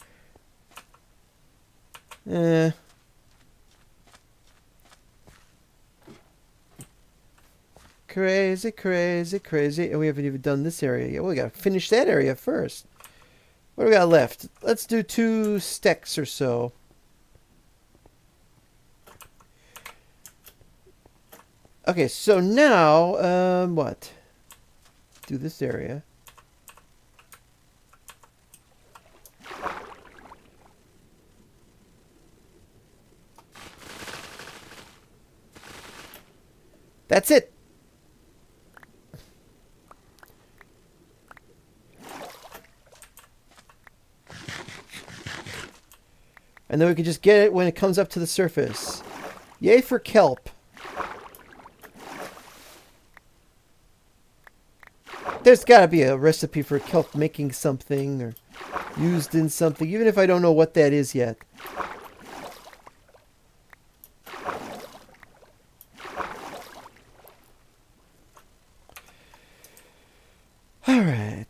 Crazy, crazy, crazy. And we haven't even done this area yet. Well, we got to finish that area first. What do we got left? Let's do 2 stacks or so. Okay, so now, what? Do this area. That's it. And then we can just get it when it comes up to the surface. Yay for kelp. There's got to be a recipe for kelp making something or used in something, even if I don't know what that is yet. All right.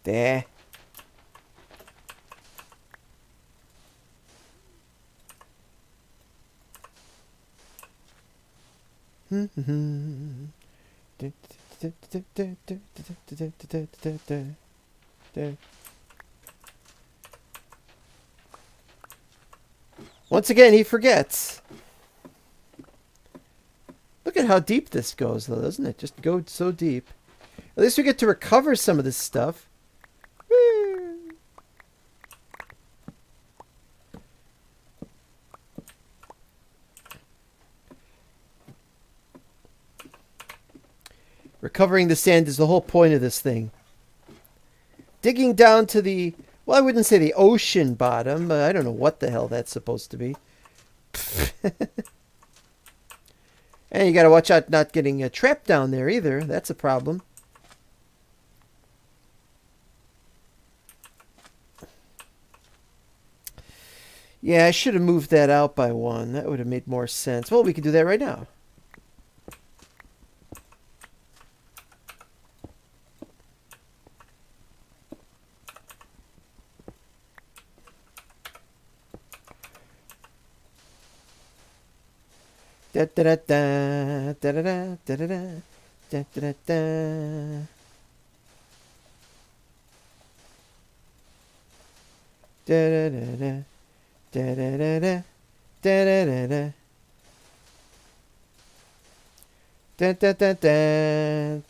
There. Once again, he forgets. Look at how deep this goes, though, doesn't it? Just go so deep. At least we get to recover some of this stuff. Woo. Recovering the sand is the whole point of this thing. Digging down to the... Well, I wouldn't say the ocean bottom. I don't know what the hell that's supposed to be. And you got to watch out not getting trapped down there either. That's a problem. Yeah, I should have moved that out by one. That would have made more sense. Well, we can do that right now. Da da da da da da da da da da da da. Da da da da da da da da da da da da da da da.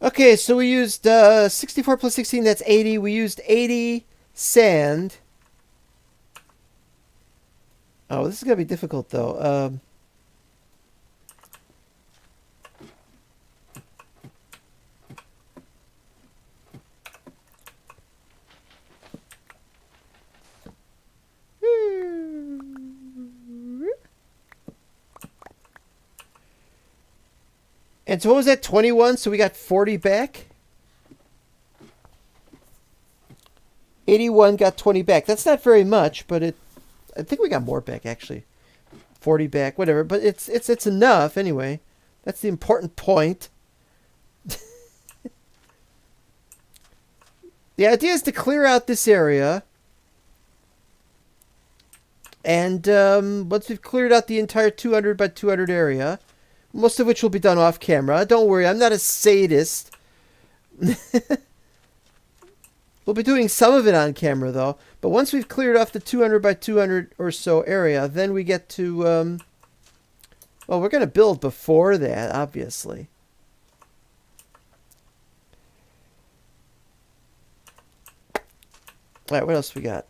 Okay, so we used 64 plus 16, that's 80. We used 80 sand. Oh, this is going to be difficult, though. And so what was that, 21? So we got 40 back? 81 got 20 back. That's not very much, but I think we got more back, actually. 40 back, whatever. But it's enough, anyway. That's the important point. The idea is to clear out this area. And once we've cleared out the entire 200 by 200 area... Most of which will be done off camera. Don't worry, I'm not a sadist. We'll be doing some of it on camera, though. But once we've cleared off the 200 by 200 or so area, then we get to... well, we're going to build before that, obviously. Alright, what else we got?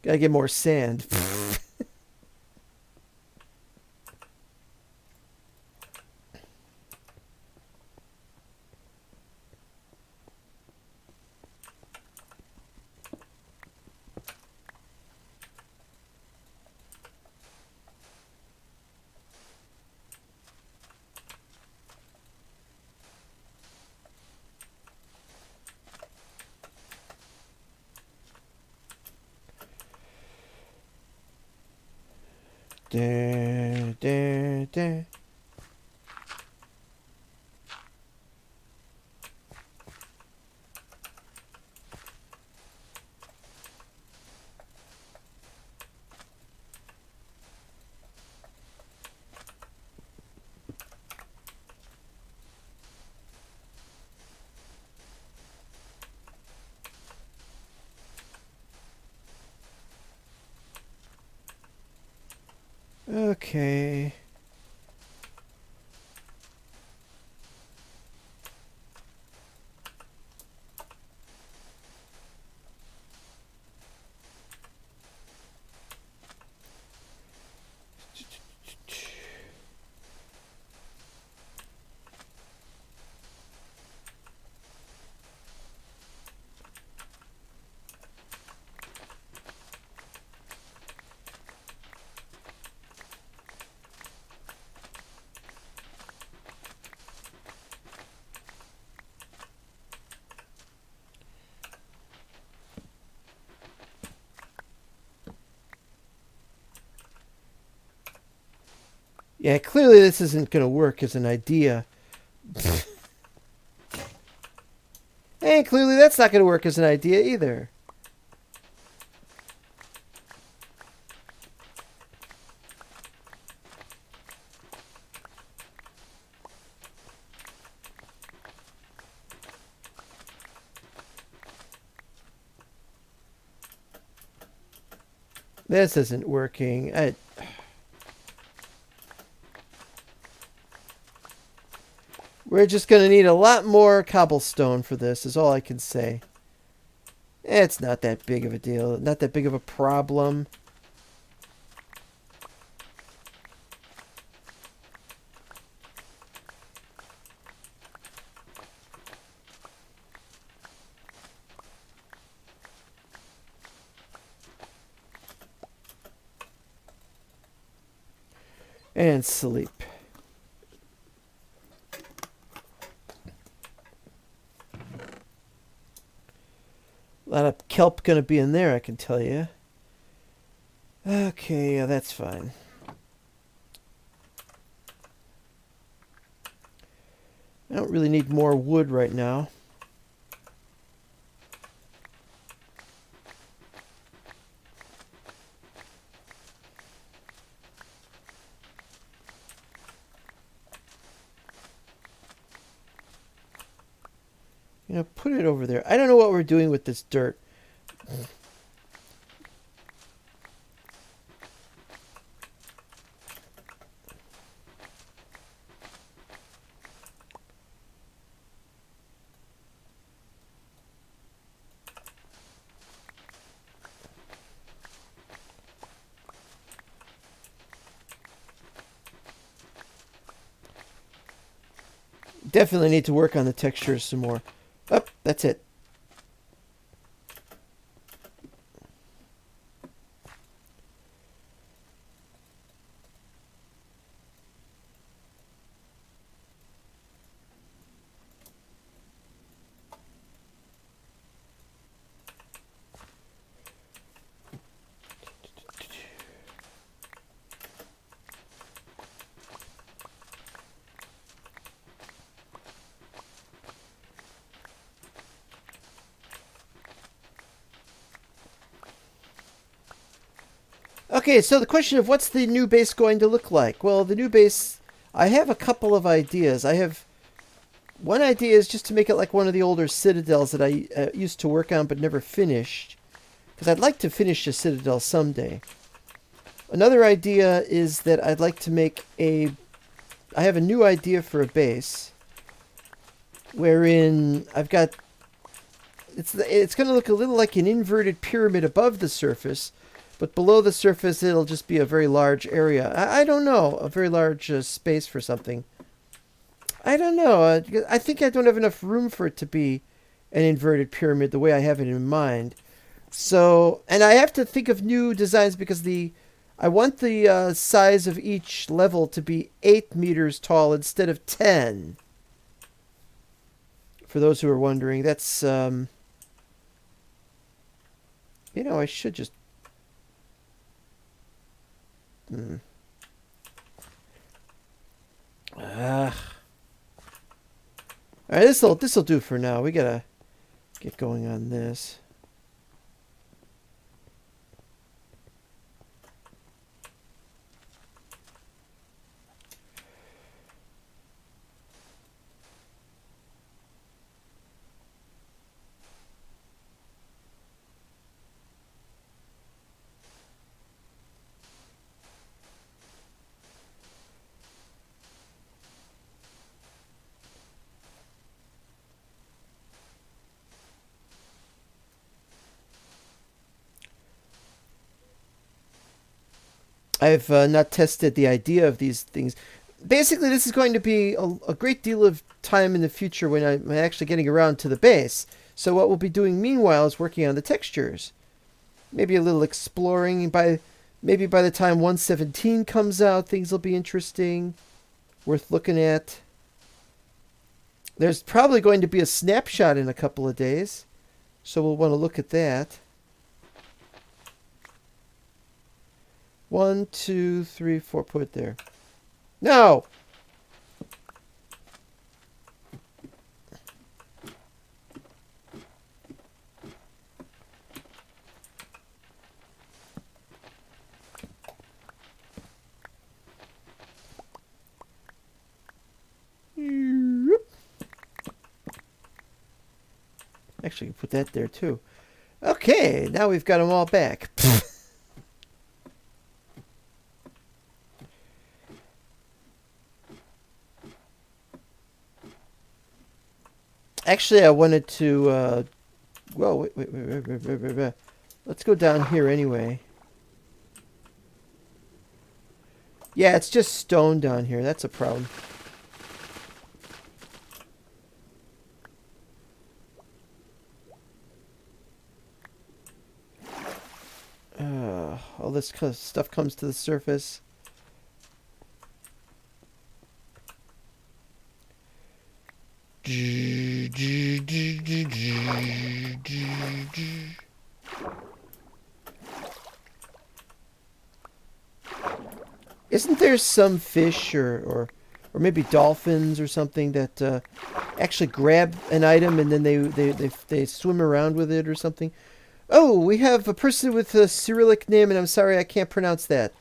Gotta get more sand. Da, da, da. Okay. Yeah, clearly this isn't going to work as an idea. And clearly that's not going to work as an idea either. This isn't working. We're just going to need a lot more cobblestone for this, is all I can say. It's not that big of a deal. Not that big of a problem. And sleep. A lot of kelp going to be in there, I can tell you. Okay, yeah, that's fine. I don't really need more wood right now. You know, put it over there. I don't know what we're doing with this dirt. Definitely need to work on the textures some more. Oh, that's it. Okay, so the question of what's the new base going to look like? Well, the new base, I have a couple of ideas. One idea is just to make it like one of the older citadels that I used to work on but never finished. Because I'd like to finish a citadel someday. Another idea is that I'd like to make I have a new idea for a base. Wherein I've got... It's going to look a little like an inverted pyramid above the surface. But below the surface, it'll just be a very large area. I don't know. A very large space for something. I don't know. I think I don't have enough room for it to be an inverted pyramid the way I have it in mind. So, and I have to think of new designs because I want the size of each level to be 8 meters tall instead of 10. For those who are wondering, that's, you know, I should just... Alright, this'll do for now. We gotta get going on this. I've not tested the idea of these things. Basically, this is going to be a great deal of time in the future when I'm actually getting around to the base. So what we'll be doing meanwhile is working on the textures. Maybe a little exploring. Maybe by the time 1.17 comes out, things will be interesting, worth looking at. There's probably going to be a snapshot in a couple of days, so we'll want to look at that. 1, 2, 3, 4. Put it there. No! Actually, put that there too. Okay, now we've got them all back. Actually, I wanted to. Whoa, wait. Let's go down here anyway. Yeah, it's just stone down here. That's a problem. All this stuff comes to the surface. Isn't there some fish or maybe dolphins or something that actually grab an item and then they swim around with it or something? Oh, we have a person with a Cyrillic name, and I'm sorry I can't pronounce that.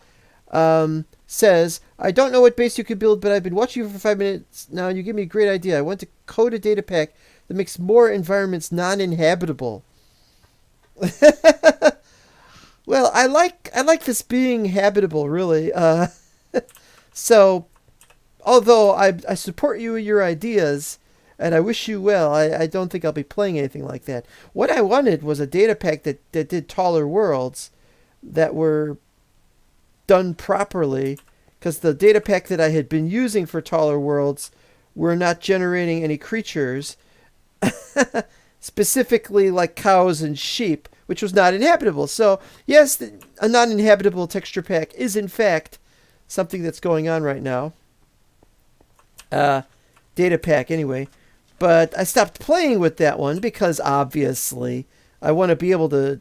Says, I don't know what base you could build, but I've been watching you for 5 minutes now, and you give me a great idea. I want to code a data pack that makes more environments non-inhabitable. Well, I like this being habitable, really. So, although I support you in your ideas, and I wish you well, I don't think I'll be playing anything like that. What I wanted was a data pack that did taller worlds that were done properly, because the data pack that I had been using for taller worlds were not generating any creatures, specifically like cows and sheep, which was not inhabitable. So, yes, a non-inhabitable texture pack is in fact something that's going on right now. Data pack, anyway. But I stopped playing with that one because, obviously, I want to be able to,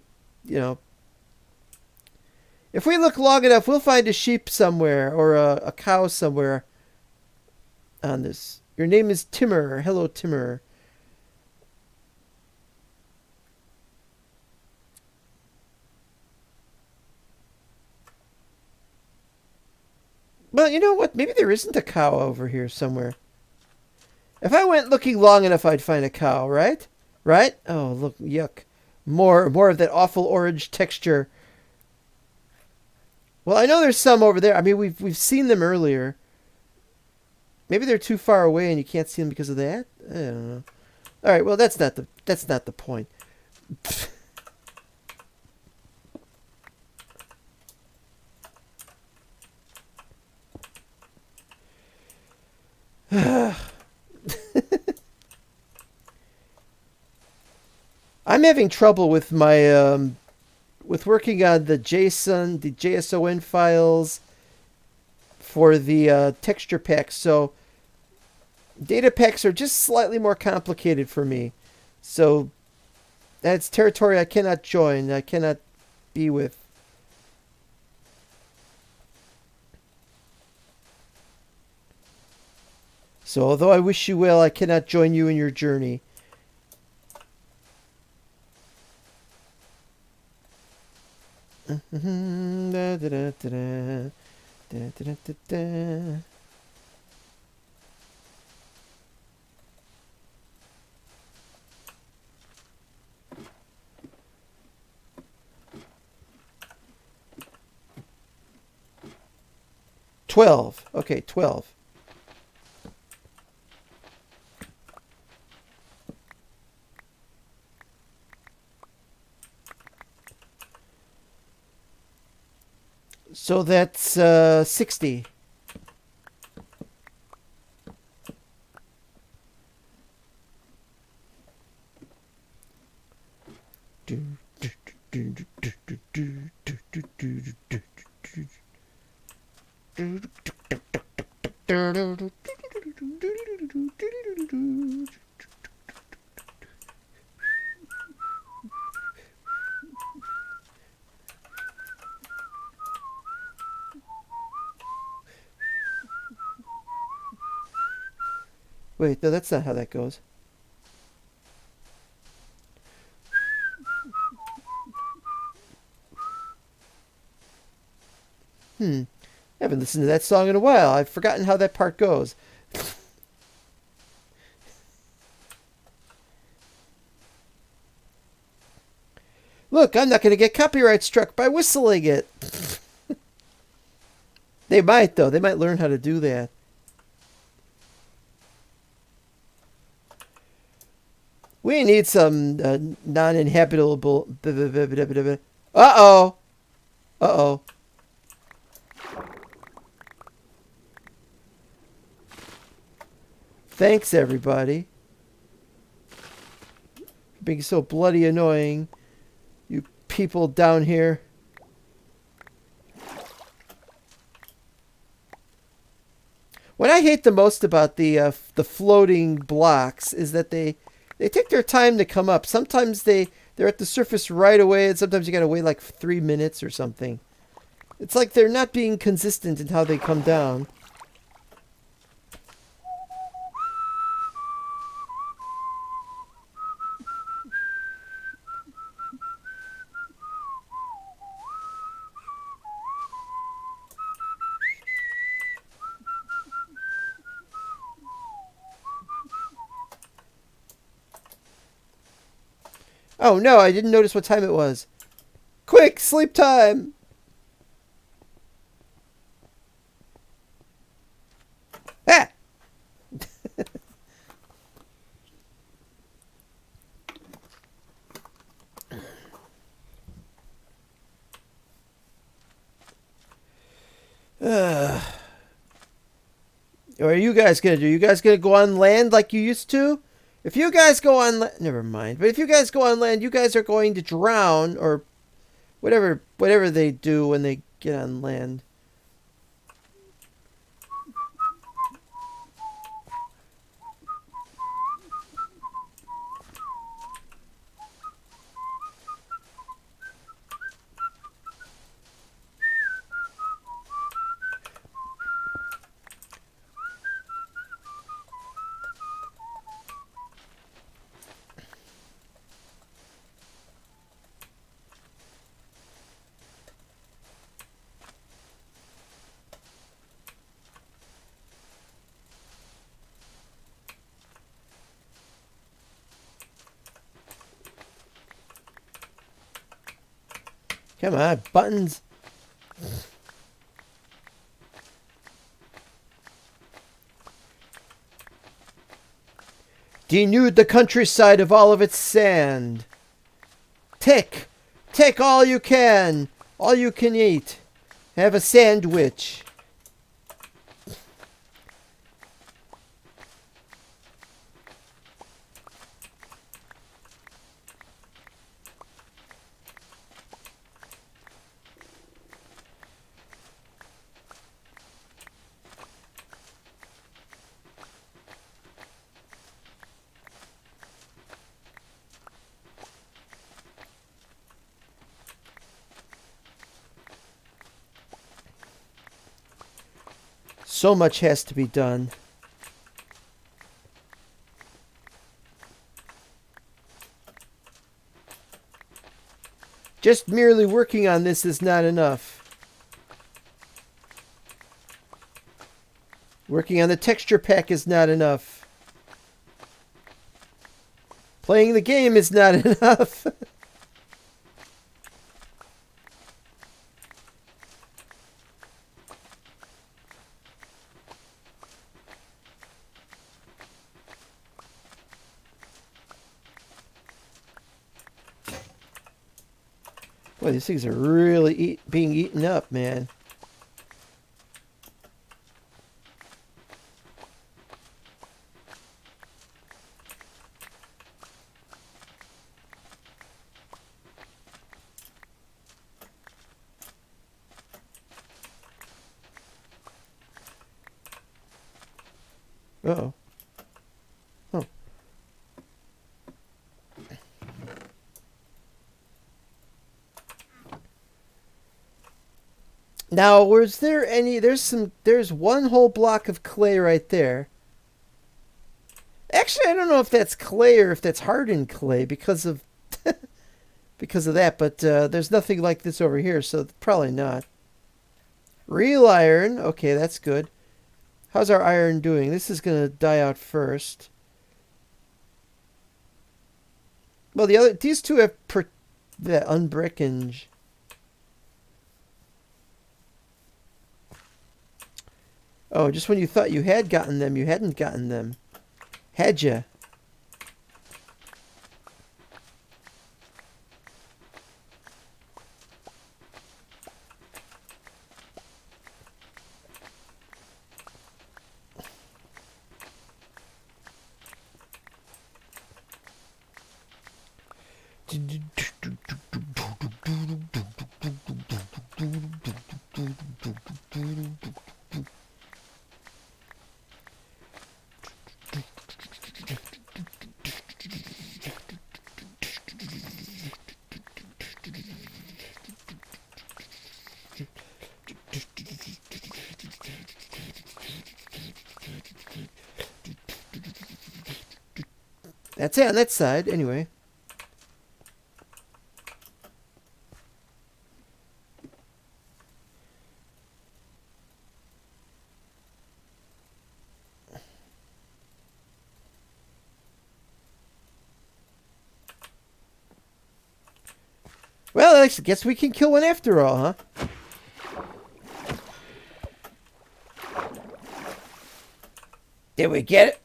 if we look long enough, we'll find a sheep somewhere or a cow somewhere on this. Your name is Timur. Hello, Timur. Well, you know what? Maybe there isn't a cow over here somewhere. If I went looking long enough, I'd find a cow, right? Right? Oh, look, yuck. More of that awful orange texture. Well, I know there's some over there. I mean, we've seen them earlier. Maybe they're too far away and you can't see them because of that. I don't know. All right, well, that's not the point. I'm having trouble with my with working on the JSON files for the texture packs. So data packs are just slightly more complicated for me. So that's territory I cannot join. I cannot be with. So although I wish you well, I cannot join you in your journey. Da, da, da, da, da, da, da, da. $12. Okay, 12. So that's 60. Wait, no, that's not how that goes. I haven't listened to that song in a while. I've forgotten how that part goes. Look, I'm not going to get copyright struck by whistling it. They might, though. They might learn how to do that. We need some non-inhabitable... Uh-oh. Uh-oh. Thanks, everybody. Being so bloody annoying. You people down here. What I hate the most about the floating blocks is that they take their time to come up. Sometimes they're at the surface right away, and sometimes you gotta wait like 3 minutes or something. It's like they're not being consistent in how they come down. Oh no, I didn't notice what time it was. Quick, sleep time! Ah! What are you guys gonna do? You guys gonna go on land like you used to? If you guys go on land, never mind. But if you guys go on land, you guys are going to drown or whatever they do when they get on land. Come on, buttons. Denude the countryside of all of its sand. Take all you can eat. Have a sandwich. So much has to be done. Just merely working on this is not enough. Working on the texture pack is not enough. Playing the game is not enough. Boy, these things are really being eaten up, man. Uh-oh. Oh. Now, was there any... There's one whole block of clay right there. Actually, I don't know if that's clay or if that's hardened clay because of... because of that, but there's nothing like this over here, so probably not. Real iron. Okay, that's good. How's our iron doing? This is going to die out first. Well, these two have the unbreakage. Oh, just when you thought you had gotten them, you hadn't gotten them. Had ya? That's it on that side, anyway. Well, I guess we can kill one after all, huh? Did we get it?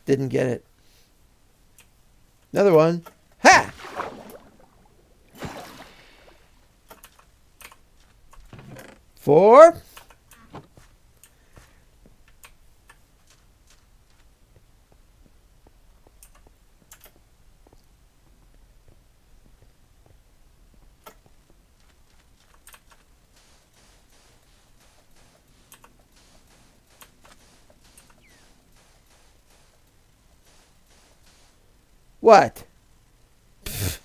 Didn't get it. Another one. Ha! Four. What? Pfft.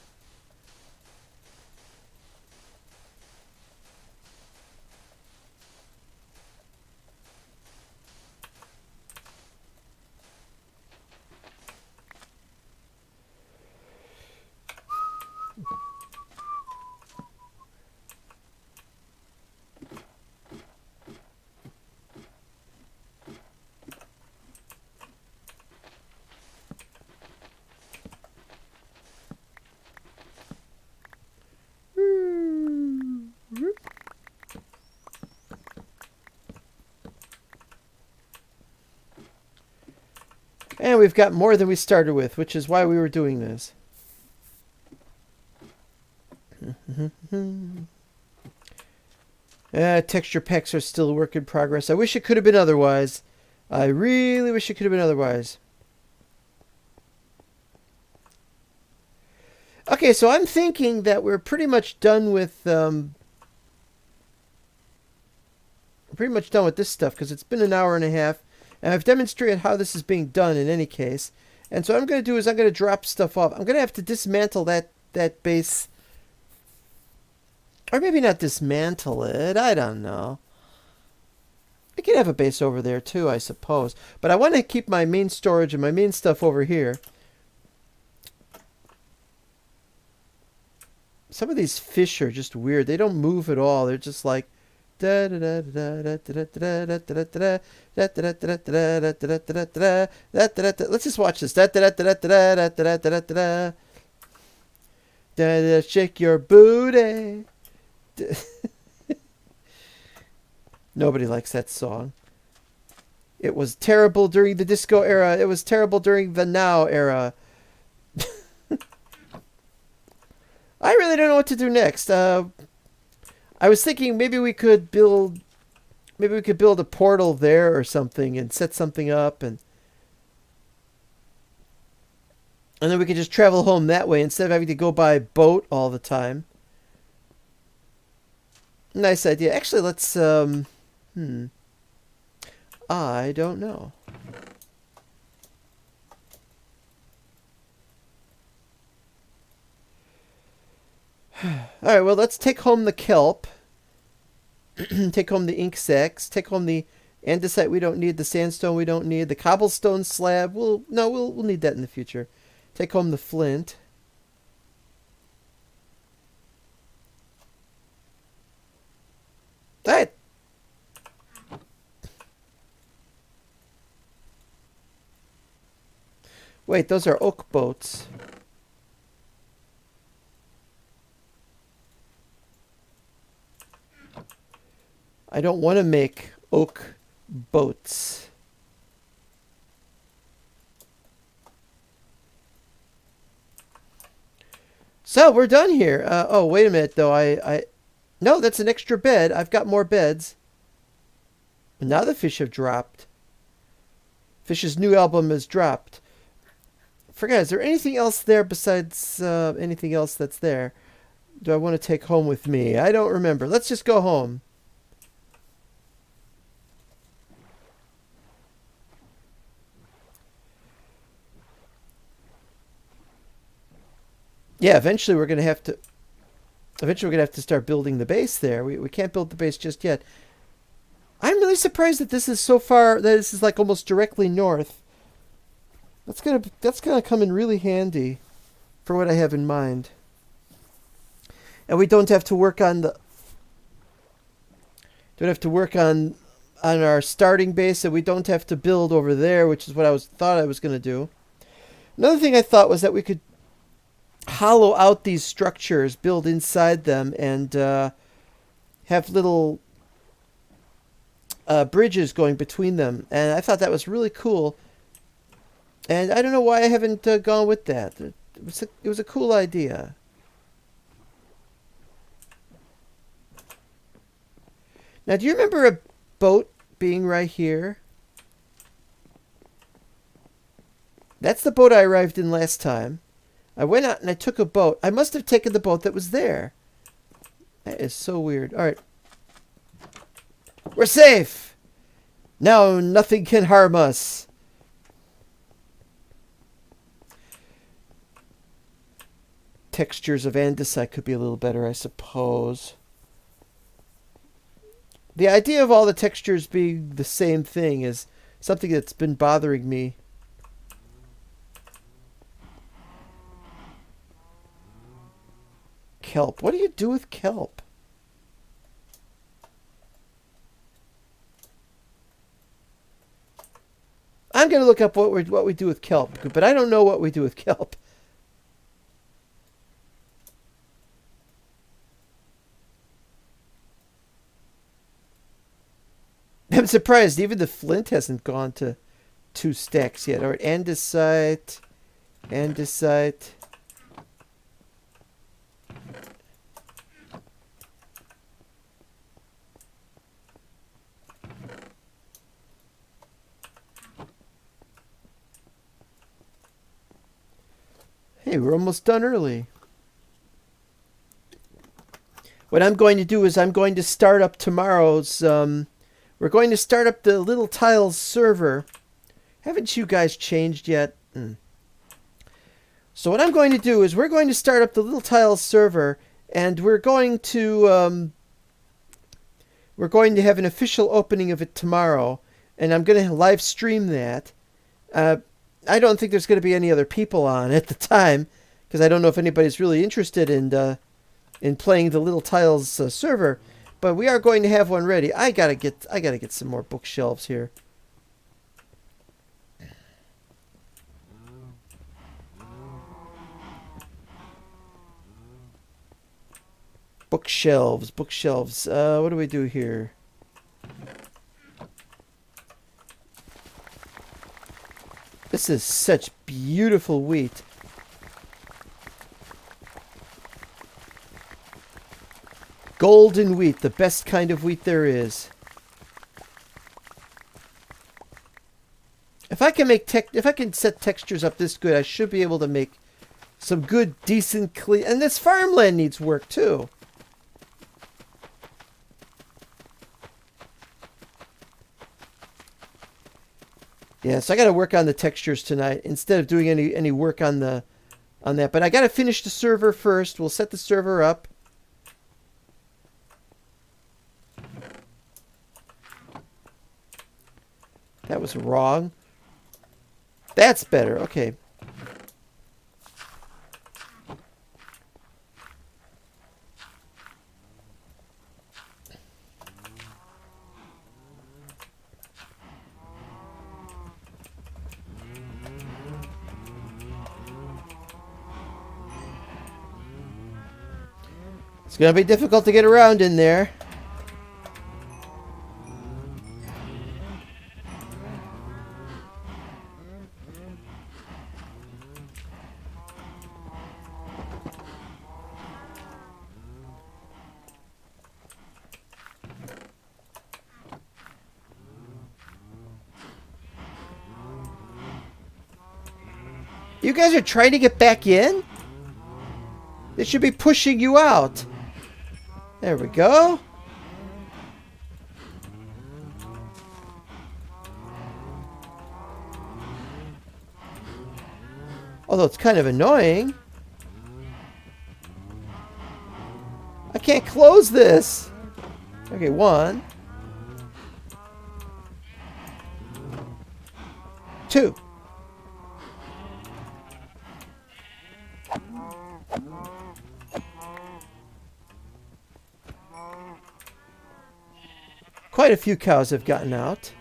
And we've got more than we started with, which is why we were doing this. Texture packs are still a work in progress. I wish it could have been otherwise. I really wish it could have been otherwise. Okay, so I'm thinking that we're pretty much done with this stuff because it's been an hour and a half. And I've demonstrated how this is being done in any case. And so what I'm going to do is I'm going to drop stuff off. I'm going to have to dismantle that base. Or maybe not dismantle it. I don't know. I could have a base over there too, I suppose. But I want to keep my main storage and my main stuff over here. Some of these fish are just weird. They don't move at all. They're just like... Let's just watch this. Shake your booty. Nobody likes that song. It was terrible during the disco era. It was terrible during the now era. I really don't know what to do next. I was thinking maybe we could build a portal there or something and set something up and then we could just travel home that way instead of having to go by boat all the time. Nice idea. Actually, let's I don't know. Alright, well, let's take home the kelp. Take home the ink sacks. Take home the andesite we don't need. The sandstone we don't need. The cobblestone slab. We'll need that in the future. Take home the flint. Alright. Wait, those are oak boats. I don't want to make oak boats. So we're done here. Oh, wait a minute, though. No, that's an extra bed. I've got more beds. Now the fish have dropped. Fish's new album has dropped. Forget, is there anything else there besides anything else that's there? Do I want to take home with me? I don't remember. Let's just go home. Yeah, eventually we're gonna have to. Eventually we're gonna have to start building the base there. We can't build the base just yet. I'm really surprised that this is so far. That this is like almost directly north. That's gonna come in really handy for what I have in mind. And we don't have to work on the. Don't have to work on our starting base, and we don't have to build over there, which is what thought I was gonna do. Another thing I thought was that we could hollow out these structures, build inside them, and have little bridges going between them. And I thought that was really cool. And I don't know why I haven't gone with that. It was a cool idea. Now, do you remember a boat being right here? That's the boat I arrived in last time. I went out and I took a boat. I must have taken the boat that was there. That is so weird. All right. We're safe. Now nothing can harm us. Textures of andesite could be a little better, I suppose. The idea of all the textures being the same thing is something that's been bothering me. Kelp. What do you do with kelp? I'm going to look up what we do with kelp, but I don't know what we do with kelp. I'm surprised even the flint hasn't gone to 2 stacks yet. All right, andesite. Hey, we're almost done early. What I'm going to do is I'm going to start up tomorrow's... we're going to start up the Little Tiles server. Haven't you guys changed yet? So what I'm going to do is we're going to start up the Little Tiles server, and we're going to have an official opening of it tomorrow, and I'm going to live stream that. I don't think there's going to be any other people on at the time, because I don't know if anybody's really interested in playing the Little Tiles server. But we are going to have one ready. I gotta get some more bookshelves here. Bookshelves. What do we do here? This is such beautiful wheat. Golden wheat, the best kind of wheat there is. If I can set textures up this good, I should be able to make some good, decent, clean. And this farmland needs work too. Yeah, so I got to work on the textures tonight instead of doing any work on that. But I got to finish the server first. We'll set the server up. That was wrong. That's better. Okay. It's going to be difficult to get around in there. You guys are trying to get back in? They should be pushing you out. There we go. Although it's kind of annoying. I can't close this. Okay, 1, 2. Quite a few cows have gotten out.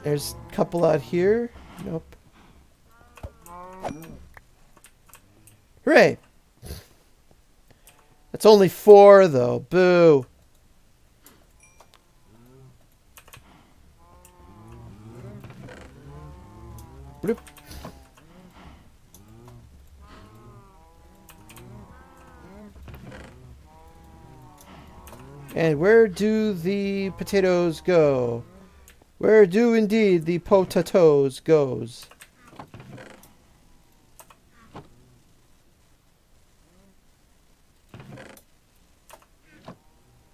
There's a couple out here. Nope. Hooray! That's only 4 though. Boo. Bloop. And where do the potatoes go? Where do indeed the potatoes goes?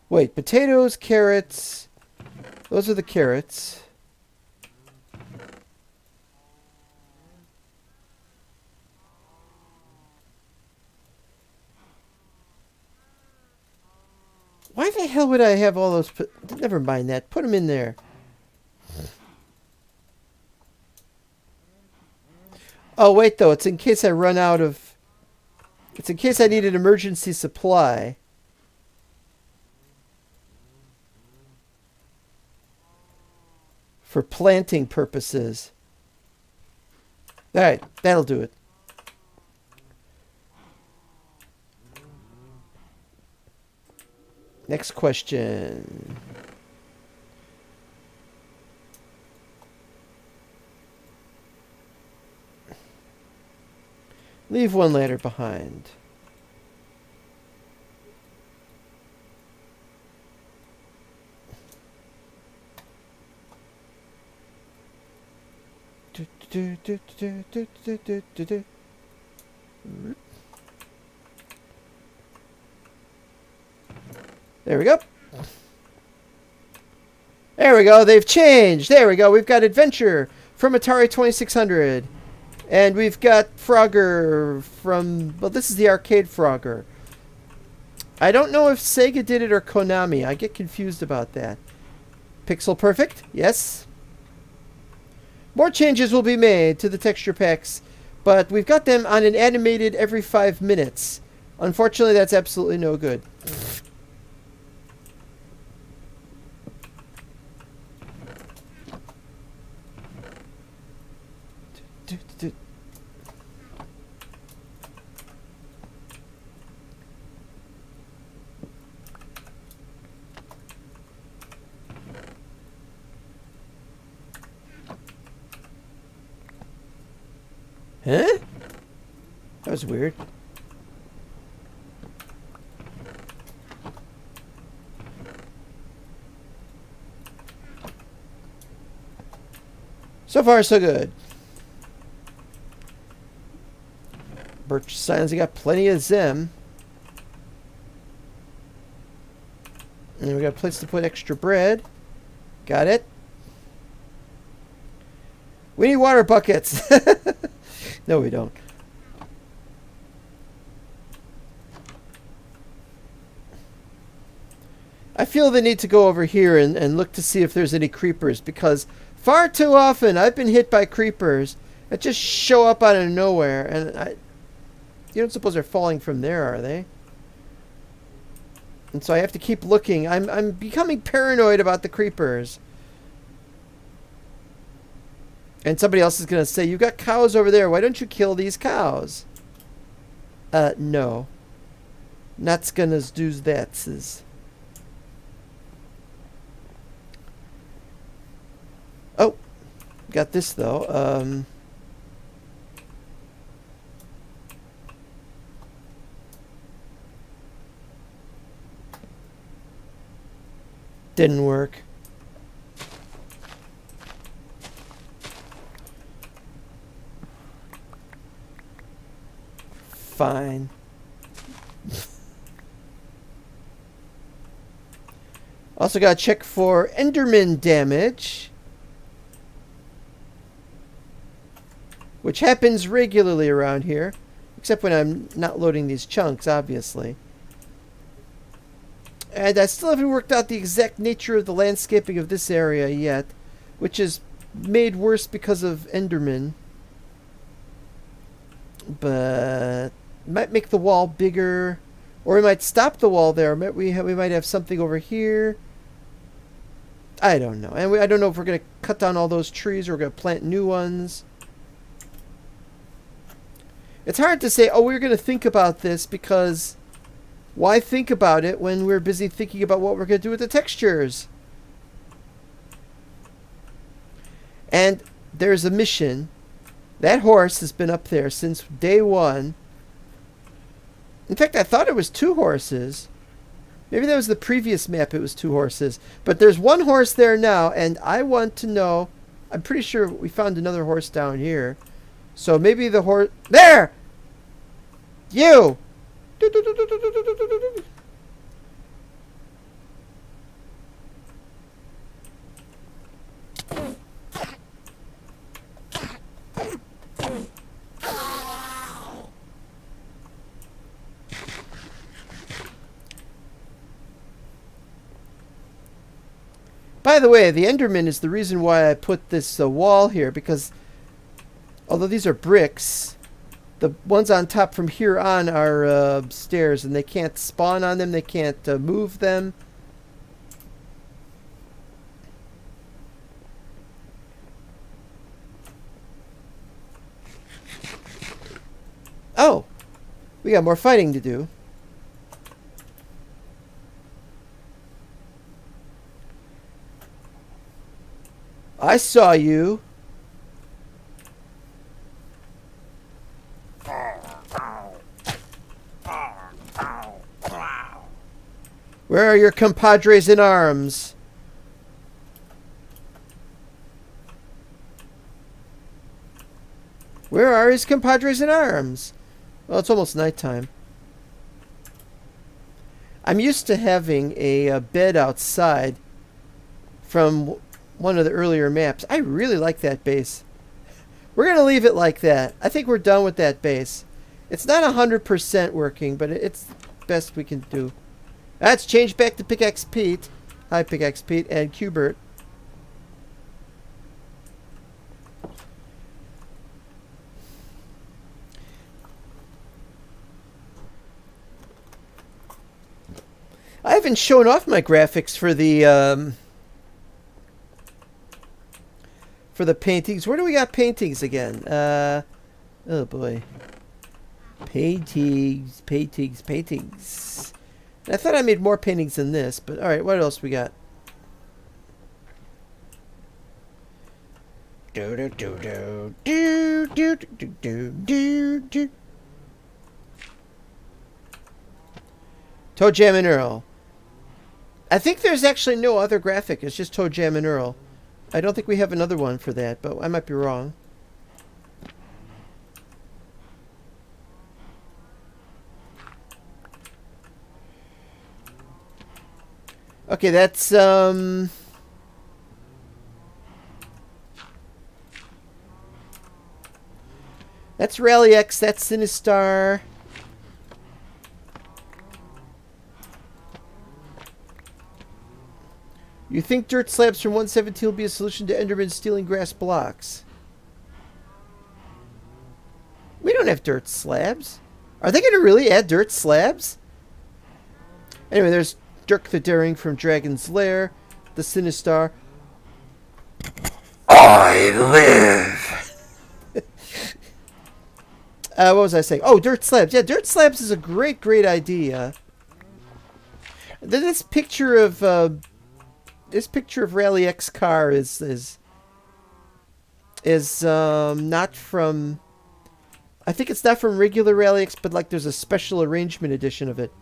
Wait, potatoes, carrots. Those are the carrots. Why the hell would I have all those? Never mind that. Put them in there. Oh, wait, though. It's in case I run out of... It's in case I need an emergency supply. For planting purposes. Alright, that'll do it. Next question. Leave one ladder behind. There we go. There we go. They've changed. There we go. We've got Adventure from Atari 2600. And we've got Frogger from... Well, this is the arcade Frogger. I don't know if Sega did it or Konami. I get confused about that. Pixel Perfect? Yes. More changes will be made to the texture packs, but we've got them on an animated every 5 minutes. Unfortunately, that's absolutely no good. Huh? That was weird. So far, so good. Birch signs, we got plenty of them. And we got a place to put extra bread. Got it. We need water buckets. No, we don't. I feel the need to go over here and look to see if there's any creepers, because far too often I've been hit by creepers that just show up out of nowhere, and you don't suppose they're falling from there, are they? And so I have to keep looking. I'm becoming paranoid about the creepers. And somebody else is going to say, "You got cows over there. Why don't you kill these cows?" No. Not gonna do that. Oh, got this though. Didn't work. Fine. Also got to check for Enderman damage, which happens regularly around here, except when I'm not loading these chunks, obviously. And I still haven't worked out the exact nature of the landscaping of this area yet, which is made worse because of Enderman. But it might make the wall bigger, or we might stop the wall there. We might have something over here. I don't know. And I don't know if we're going to cut down all those trees or we're going to plant new ones. It's hard to say, oh, we're going to think about this, because why think about it when we're busy thinking about what we're going to do with the textures? And there's a mission. That horse has been up there since day one. In fact, I thought it was 2 horses. Maybe that was the previous map, it was 2 horses. But there's 1 horse there now, and I want to know... I'm pretty sure we found another horse down here. So maybe the horse... There! You! By the way, the Enderman is the reason why I put this wall here, because although these are bricks, the ones on top from here on are stairs, and they can't spawn on them, they can't move them. Oh! We got more fighting to do. I saw you. Where are your compadres in arms? Where are his compadres in arms? Well, it's almost nighttime. I'm used to having a bed outside from one of the earlier maps. I really like that base. We're going to leave it like that. I think we're done with that base. It's not 100% working, but it's the best we can do. Let's change back to Pickaxe Pete. Hi, Pickaxe Pete and Cubert. I haven't shown off my graphics for the paintings. Where do we got paintings again? Oh boy. Paintings. I thought I made more paintings than this, but alright, what else we got? Toe Jam and Earl. I think there's actually no other graphic. It's just Toe Jam and Earl. I don't think we have another one for that, but I might be wrong. Okay, that's Rally X, that's Sinistar. You think dirt slabs from 117 will be a solution to Enderman stealing grass blocks? We don't have dirt slabs. Are they going to really add dirt slabs? Anyway, there's Dirk the Daring from Dragon's Lair, the Sinistar. I live! What was I saying? Oh, dirt slabs. Yeah, dirt slabs is a great idea. Then this picture of Rally X car is not from... I think it's not from regular Rally X, but like there's a special arrangement edition of it.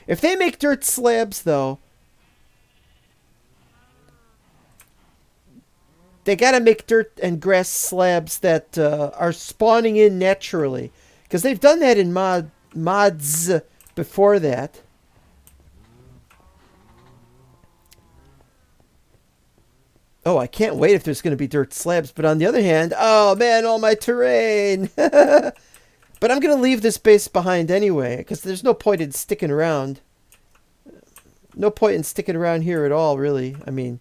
If they make dirt slabs, though, they got to make dirt and grass slabs that are spawning in naturally, because they've done that in mods before that. Oh, I can't wait if there's going to be dirt slabs. But on the other hand, oh man, all my terrain. But I'm going to leave this base behind anyway, because there's no point in sticking around. No point in sticking around here at all, really. I mean,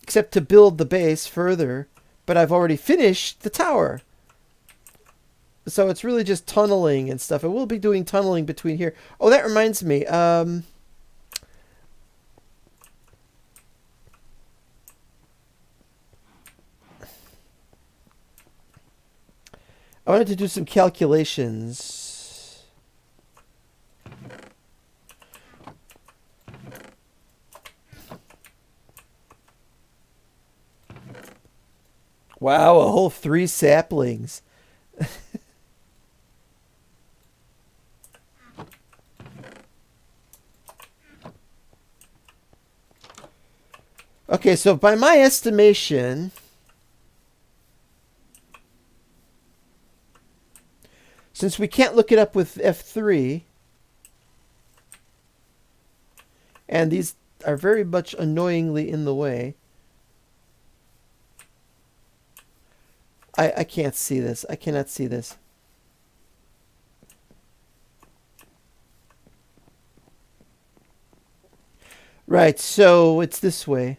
except to build the base further. But I've already finished the tower. So it's really just tunneling and stuff. And we'll be doing tunneling between here. Oh, that reminds me. I wanted to do some calculations. Wow, a whole 3 saplings. Okay, so by my estimation, since we can't look it up with F3, and these are very much annoyingly in the way, I can't see this. I cannot see this. Right, so it's this way.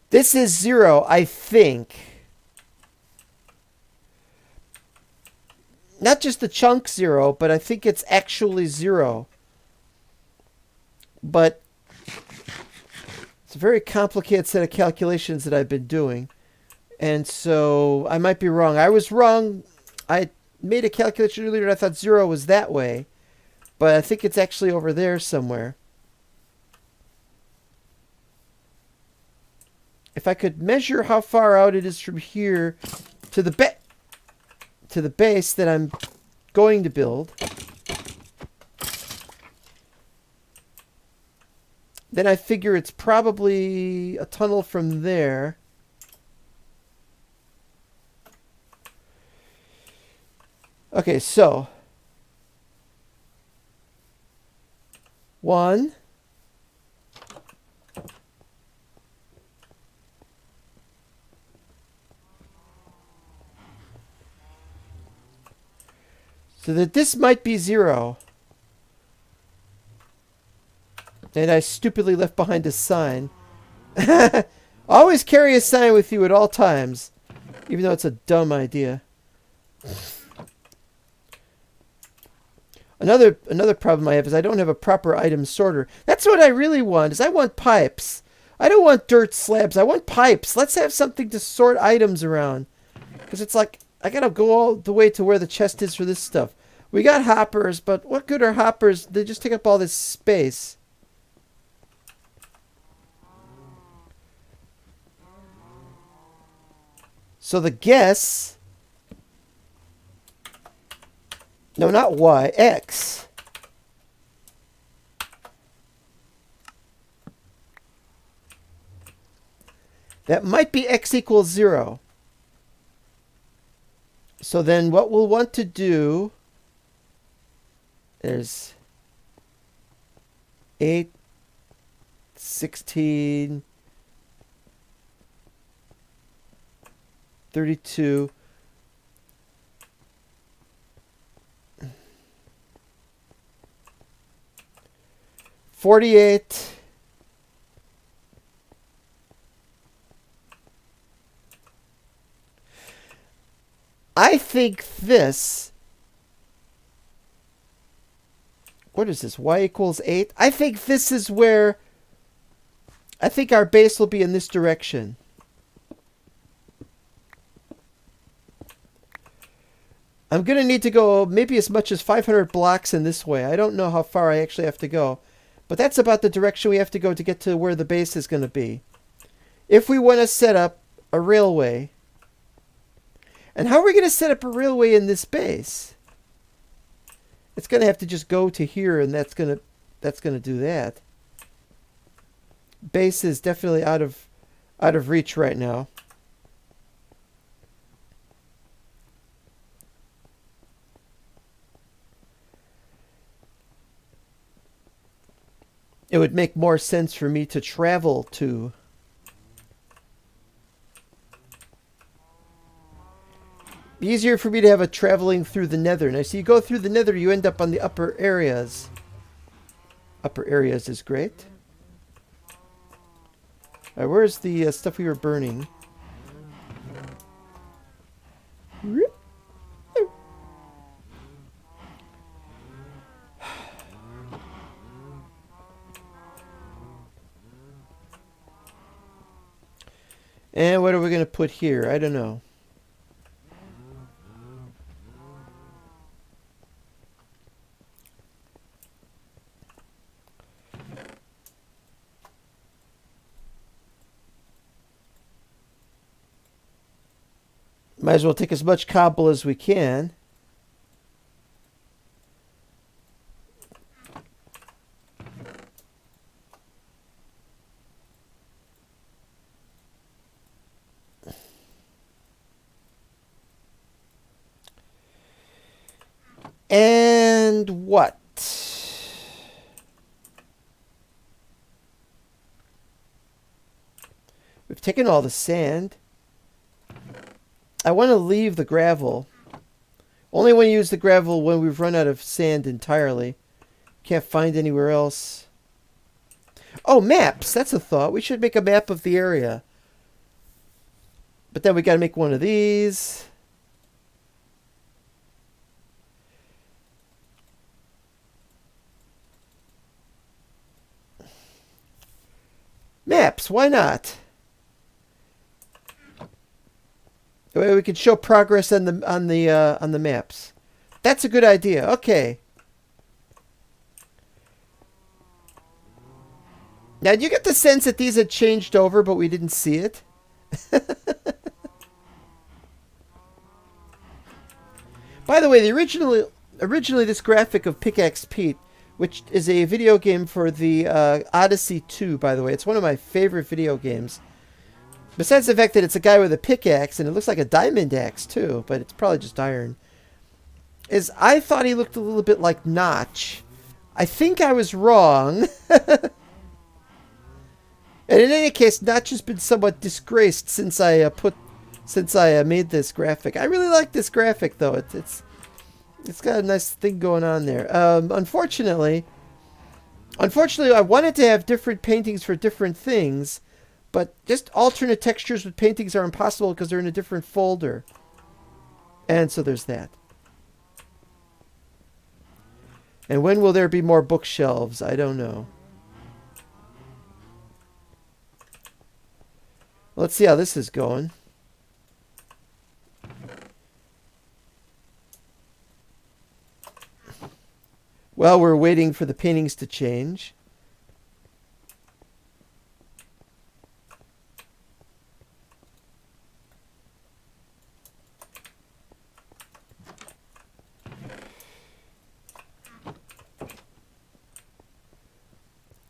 This is 0, I think. Not just the chunk 0, but I think it's actually 0. But it's a very complicated set of calculations that I've been doing. And so I might be wrong. I was wrong. I made a calculation earlier and I thought 0 was that way. But I think it's actually over there somewhere. If I could measure how far out it is from here to the base that I'm going to build, then I figure it's probably a tunnel from there. Okay, so 1, 2, so that this might be 0. And I stupidly left behind a sign. Always carry a sign with you at all times, even though it's a dumb idea. Another problem I have is I don't have a proper item sorter. That's what I really want, is I want pipes. I don't want dirt slabs. I want pipes. Let's have something to sort items around. Because it's like, I gotta go all the way to where the chest is for this stuff. We got hoppers, but what good are hoppers? They just take up all this space. So the guess... No, not Y, X. That might be X equals 0. So then what we'll want to do is 8, 16, 32... 48. I think this... What is this? Y equals 8? I think this is where... I think our base will be in this direction. I'm going to need to go maybe as much as 500 blocks in this way. I don't know how far I actually have to go. But that's about the direction we have to go to get to where the base is going to be. If we want to set up a railway. And how are we going to set up a railway in this base? It's going to have to just go to here, and that's going to do that. base is definitely out of reach right now. It would make more sense for me to travel to. Easier for me to have a traveling through the nether. Now, so you go through the nether, you end up on the upper areas. Upper areas is great. All right, where's the stuff we were burning? And what are we going to put here? I don't know. Might as well take as much cobble as we can. And what? We've taken all the sand. I want to leave the gravel. Only want to use the gravel when we've run out of sand entirely. Can't find anywhere else. Oh, maps. That's a thought. We should make a map of the area. But then we got to make one of these. Maps, why not? The way we can show progress on the maps. That's a good idea. Okay. Now, do you get the sense that these had changed over, but we didn't see it? By the way, originally this graphic of Pickaxe Pete, which is a video game for the Odyssey 2, by the way. It's one of my favorite video games. Besides the fact that it's a guy with a pickaxe, and it looks like a diamond axe, too, but it's probably just iron. I thought he looked a little bit like Notch. I think I was wrong. And in any case, Notch has been somewhat disgraced since I made this graphic. I really like this graphic, though. It's got a nice thing going on there. Unfortunately, I wanted to have different paintings for different things, but just alternate textures with paintings are impossible because they're in a different folder. And so there's that. And when will there be more bookshelves? I don't know. Let's see how this is going. Well, we're waiting for the paintings to change.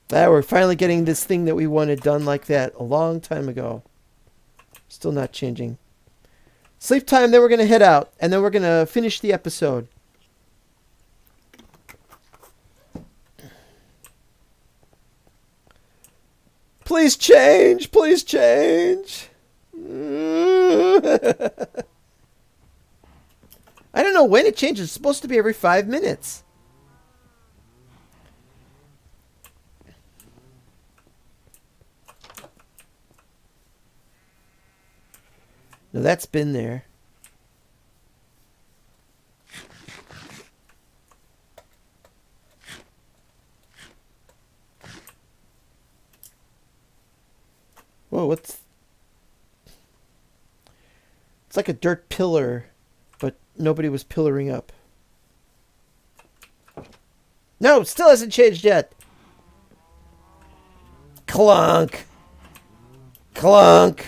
Now we're finally getting this thing that we wanted done like that a long time ago. Still not changing. Sleep time, then we're going to head out, and then we're going to finish the episode. Please change! Please change! I don't know when it changes. It's supposed to be every 5 minutes. No, that's been there. Whoa, what's... It's like a dirt pillar, but nobody was pillaring up. No, it still hasn't changed yet. Clunk. Clunk.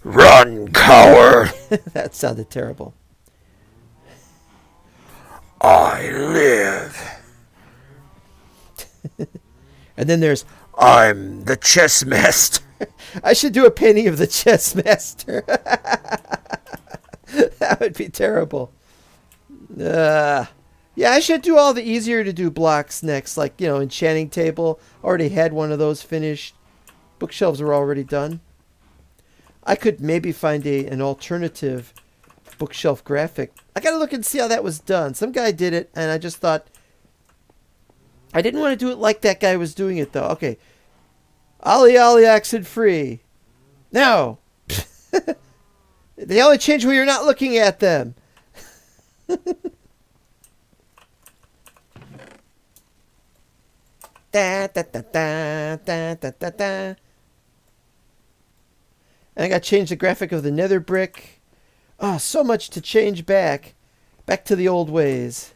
Run, coward! That sounded terrible. I live. And then there's, I'm the chess master. I should do a penny of the chess master. That would be terrible. Yeah, I should do all the easier to do blocks next. Like, enchanting table. Already had one of those finished. Bookshelves are already done. I could maybe find an alternative bookshelf graphic. I gotta look and see how that was done. Some guy did it, and I just thought, I didn't want to do it like that guy was doing it, though. Okay. Ollie Ollie accent free. No. They only change when you're not looking at them. Da, da, da, da, da, da, da, da. And I got to change the graphic of the nether brick. Oh, so much to change back. Back to the old ways.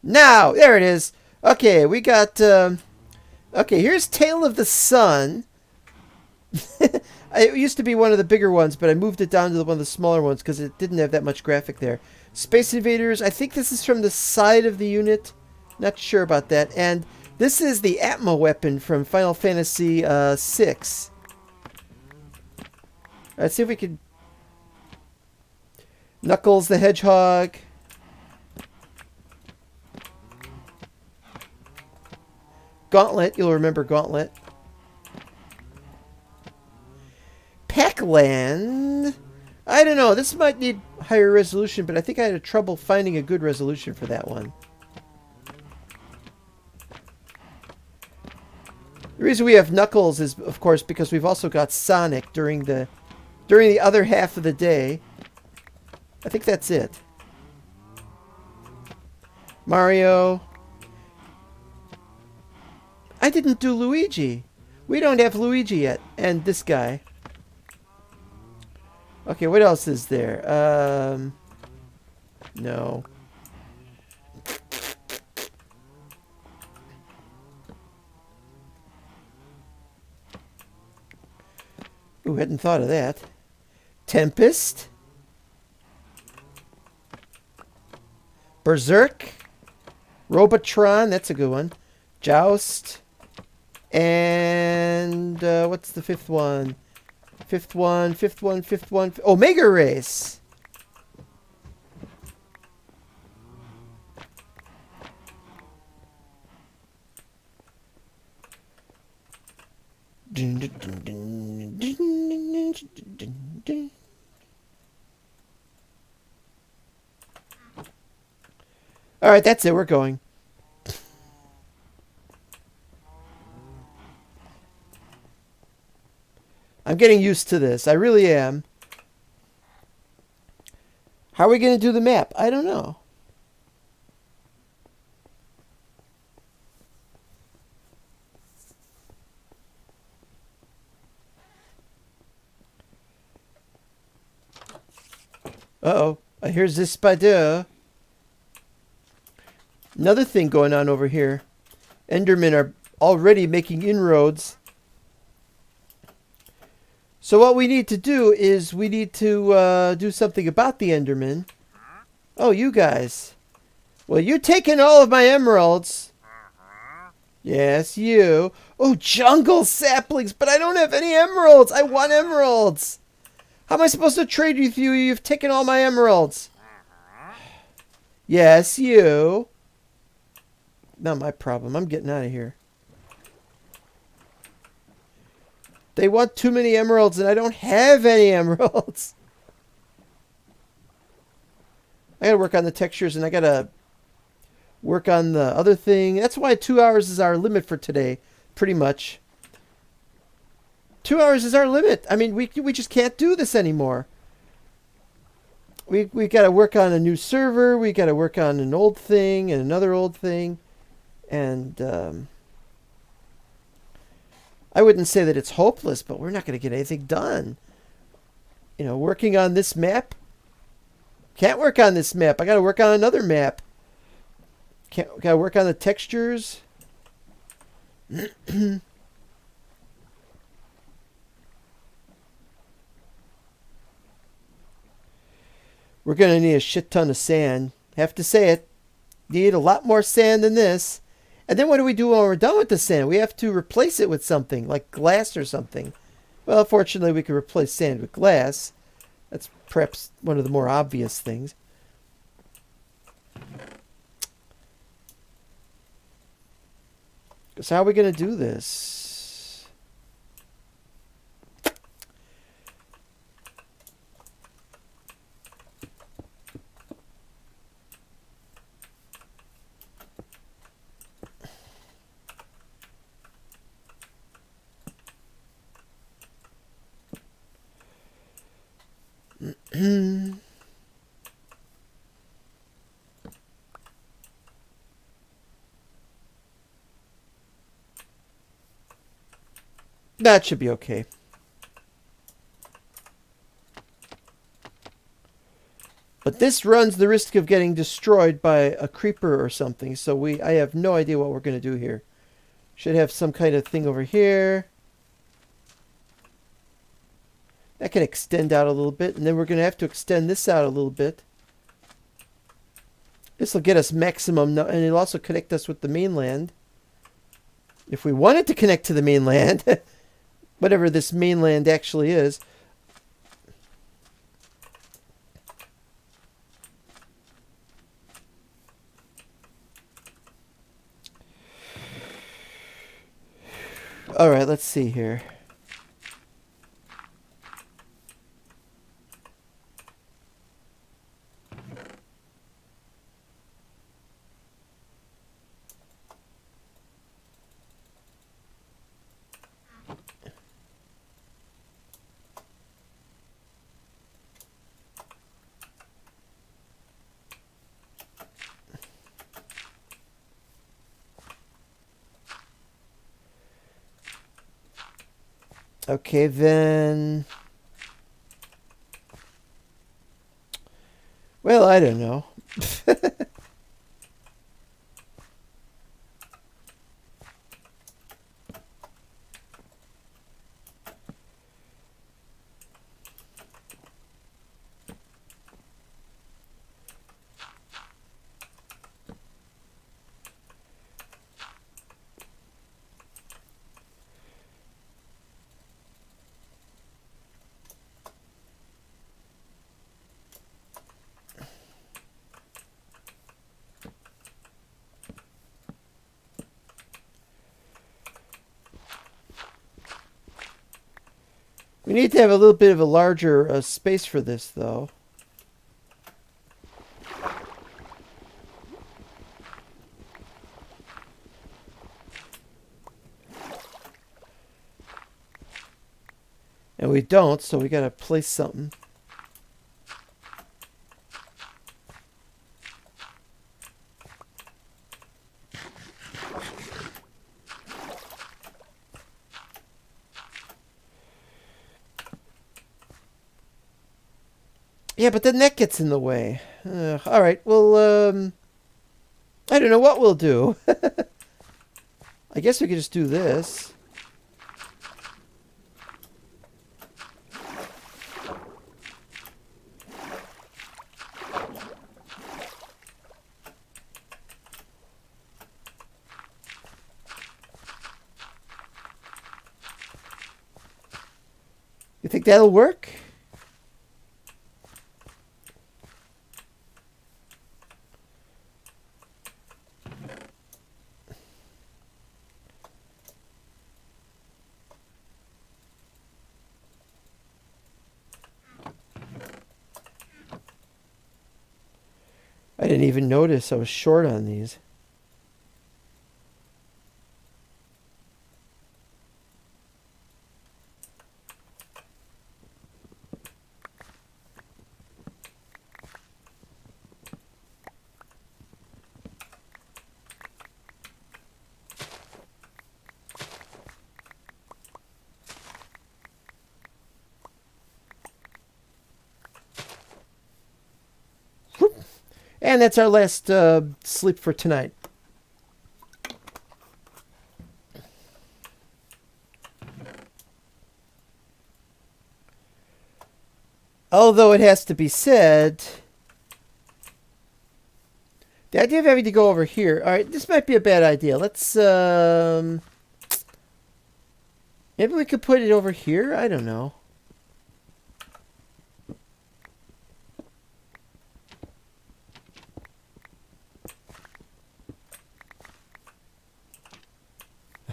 Now, there it is. Okay, we got... okay, here's Tale of the Sun. It used to be one of the bigger ones, but I moved it down to one of the smaller ones because it didn't have that much graphic there. Space Invaders, I think this is from the side of the unit. Not sure about that. And this is the Atma weapon from Final Fantasy VI. Let's see if we could... Knuckles the Hedgehog. Gauntlet, you'll remember Gauntlet. Pac-Land. I don't know, this might need higher resolution, but I think I had trouble finding a good resolution for that one. The reason we have Knuckles is, of course, because we've also got Sonic during the other half of the day. I think that's it. Mario. I didn't do Luigi. We don't have Luigi yet. And this guy. Okay, what else is there? No. Ooh, hadn't thought of that. Tempest. Berserk. Robotron, that's a good one. Joust. And what's the fifth one? Fifth one. Omega Race. All right, that's it. We're going. I'm getting used to this. I really am. How are we going to do the map? I don't know. Uh-oh. Here's this spider. Another thing going on over here. Endermen are already making inroads. So what we need to do is we need to do something about the Enderman. Oh, you guys. Well, you're taking all of my emeralds. Yes, you. Oh, jungle saplings, but I don't have any emeralds. I want emeralds. How am I supposed to trade with you? You've taken all my emeralds. Yes, you. Not my problem. I'm getting out of here. They want too many emeralds, and I don't have any emeralds. I gotta work on the textures, and I gotta work on the other thing. That's why 2 hours is our limit for today, pretty much. 2 hours is our limit. I mean, we just can't do this anymore. We gotta work on a new server. We gotta work on an old thing and another old thing, and I wouldn't say that it's hopeless, but we're not going to get anything done. You know, working on this map. Can't work on this map. I got to work on another map. Got to work on the textures. We're going to need a shit ton of sand. Have to say it. Need a lot more sand than this. And then what do we do when we're done with the sand? We have to replace it with something, like glass or something. Well, fortunately, we can replace sand with glass. That's perhaps one of the more obvious things. So how are we going to do this? That should be okay. But this runs the risk of getting destroyed by a creeper or something, so I have no idea what we're going to do here. Should have some kind of thing over here. That can extend out a little bit, and then we're going to have to extend this out a little bit. This will get us maximum, and it'll also connect us with the mainland. If we wanted to connect to the mainland, whatever this mainland actually is. All right, let's see here. Okay, then. Well, I don't know. We need to have a little bit of a larger space for this, though. And we don't, so we gotta place something. Yeah, but then that gets in the way. All right, well, I don't know what we'll do. I guess we could just do this. You think that'll work? I didn't even notice I was short on these. And that's our last sleep for tonight. Although it has to be said, The idea of having to go over here. All right, this might be a bad idea. Let's maybe we could put it over here. I don't know.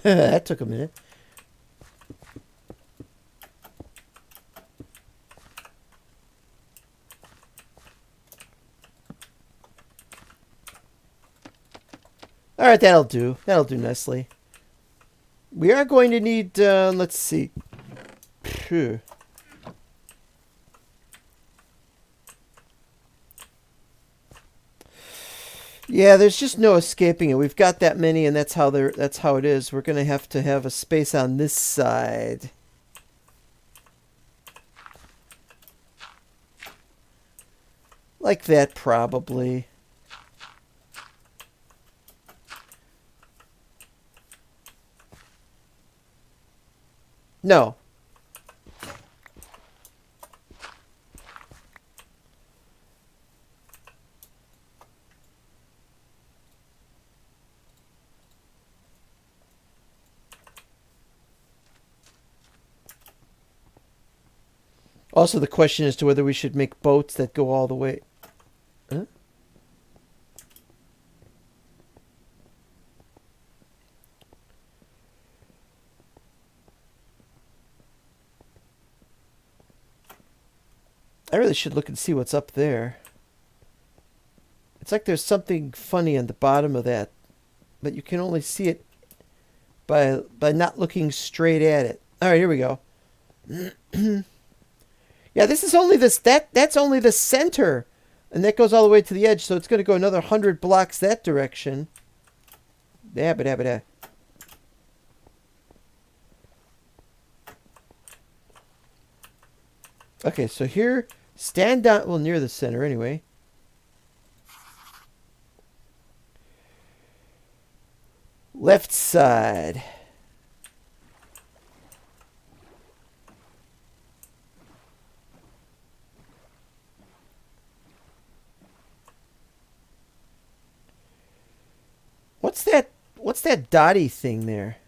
That took a minute. All right, that'll do. That'll do nicely. We are going to need, let's see. Phew. Yeah, there's just no escaping it. We've got that many, and that's how it is. We're going to have a space on this side. Like that, probably. No. Also, the question as to whether we should make boats that go all the way. Huh? I really should look and see what's up there. It's like there's something funny on the bottom of that, but you can only see it by not looking straight at it. All right, here we go. Yeah, this is only that's only the center, and that goes all the way to the edge, so it's going to go another 100 blocks that direction. Yeah. Okay, so here, stand down, well, near the center anyway. Left side. What's that dotty thing there?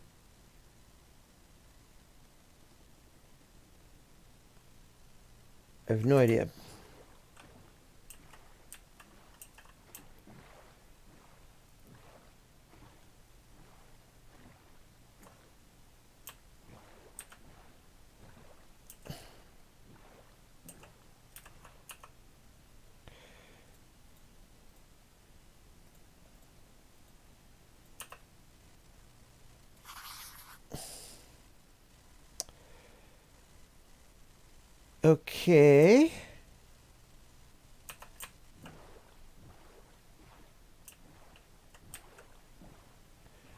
I have no idea. Okay.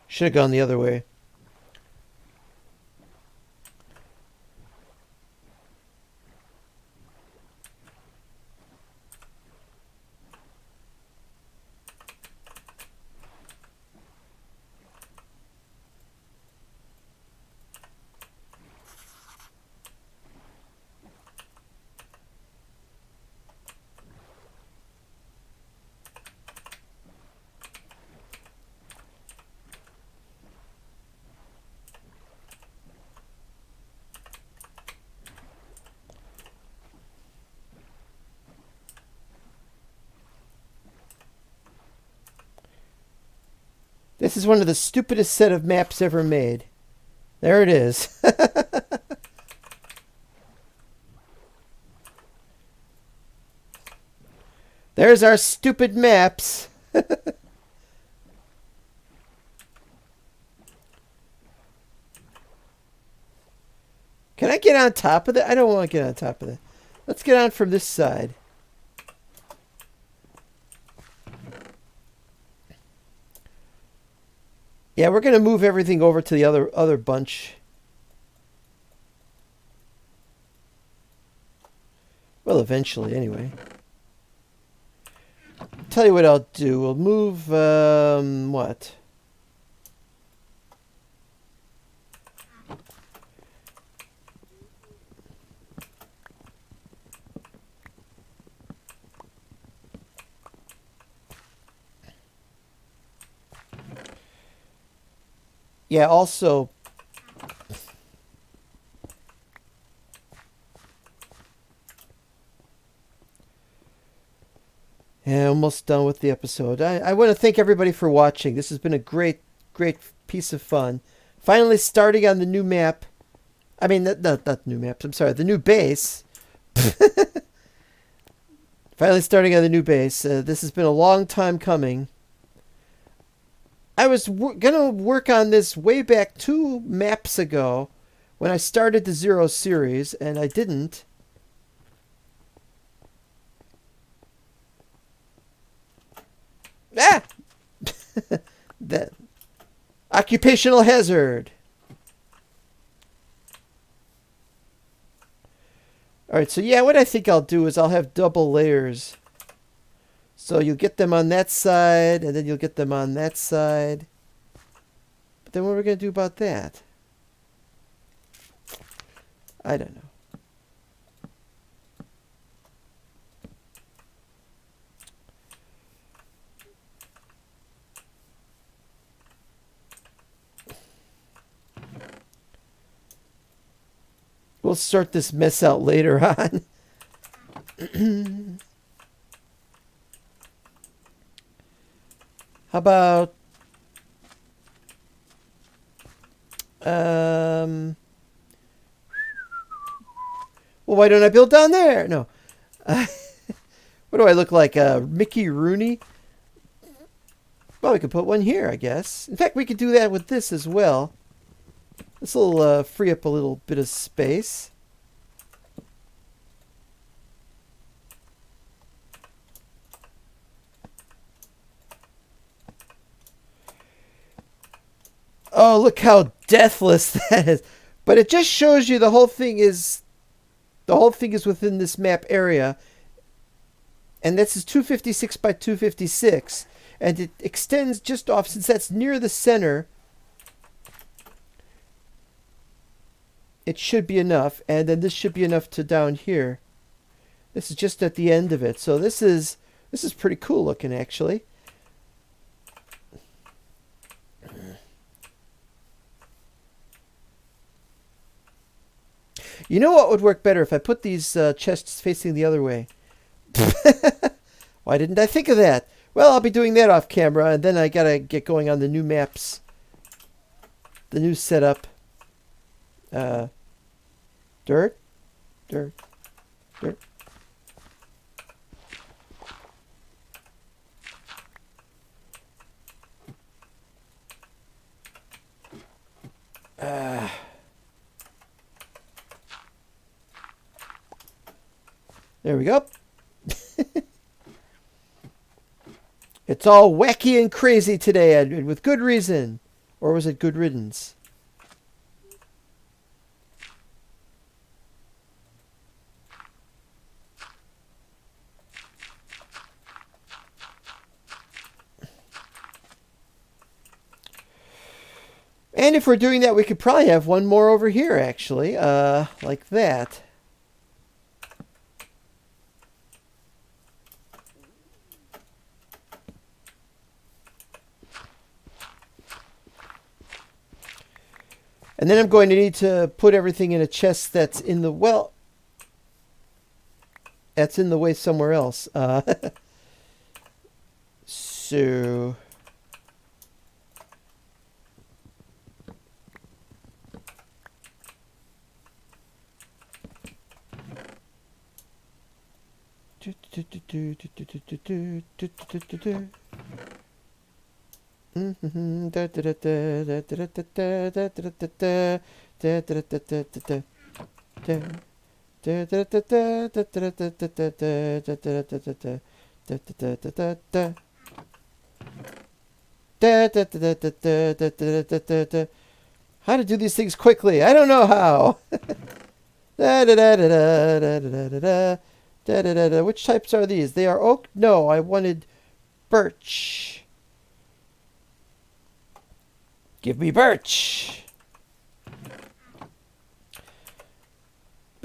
Should have gone the other way. This is one of the stupidest set of maps ever made. There it is. There's our stupid maps. Can I get on top of that? I don't want to get on top of that. Let's get on from this side. Yeah, we're going to move everything over to the other bunch. Well, eventually, anyway. Tell you what I'll do. We'll move, what? Yeah, also, yeah, almost done with the episode. I want to thank everybody for watching. This has been a great piece of fun. Finally starting on the new map. I mean, not new maps. I'm sorry, the new base. Finally starting on the new base. This has been a long time coming. I was going to work on this way back 2 maps ago when I started the Zero series, and I didn't. Ah! That occupational hazard. Alright, so yeah, what I think I'll do is I'll have double layers. So you'll get them on that side, and then you'll get them on that side. But then what are we going to do about that? I don't know. We'll sort this mess out later on. How about well, why don't I build down there? No. What do I look like? Mickey Rooney? Well, we could put one here, I guess. In fact, we could do that with this as well. This will free up a little bit of space. Oh, look how deathless that is. But it just shows you the whole thing is within this map area. And this is 256 by 256. And it extends just off, since that's near the center. It should be enough, and then this should be enough to down here. This is just at the end of it, so this is pretty cool looking, actually. You know what would work better if I put these chests facing the other way? Why didn't I think of that? Well, I'll be doing that off camera, and then I gotta get going on the new maps, the new setup. Dirt. There we go. It's all wacky and crazy today, and with good reason. Or was it good riddance? And if we're doing that, we could probably have one more over here, actually. Like that. And then I'm going to need to put everything in a chest that's in the, well, that's in the way somewhere else. So... How to do these things quickly? I don't know how. Which types are these? They are oak? No, I wanted birch. Give me birch.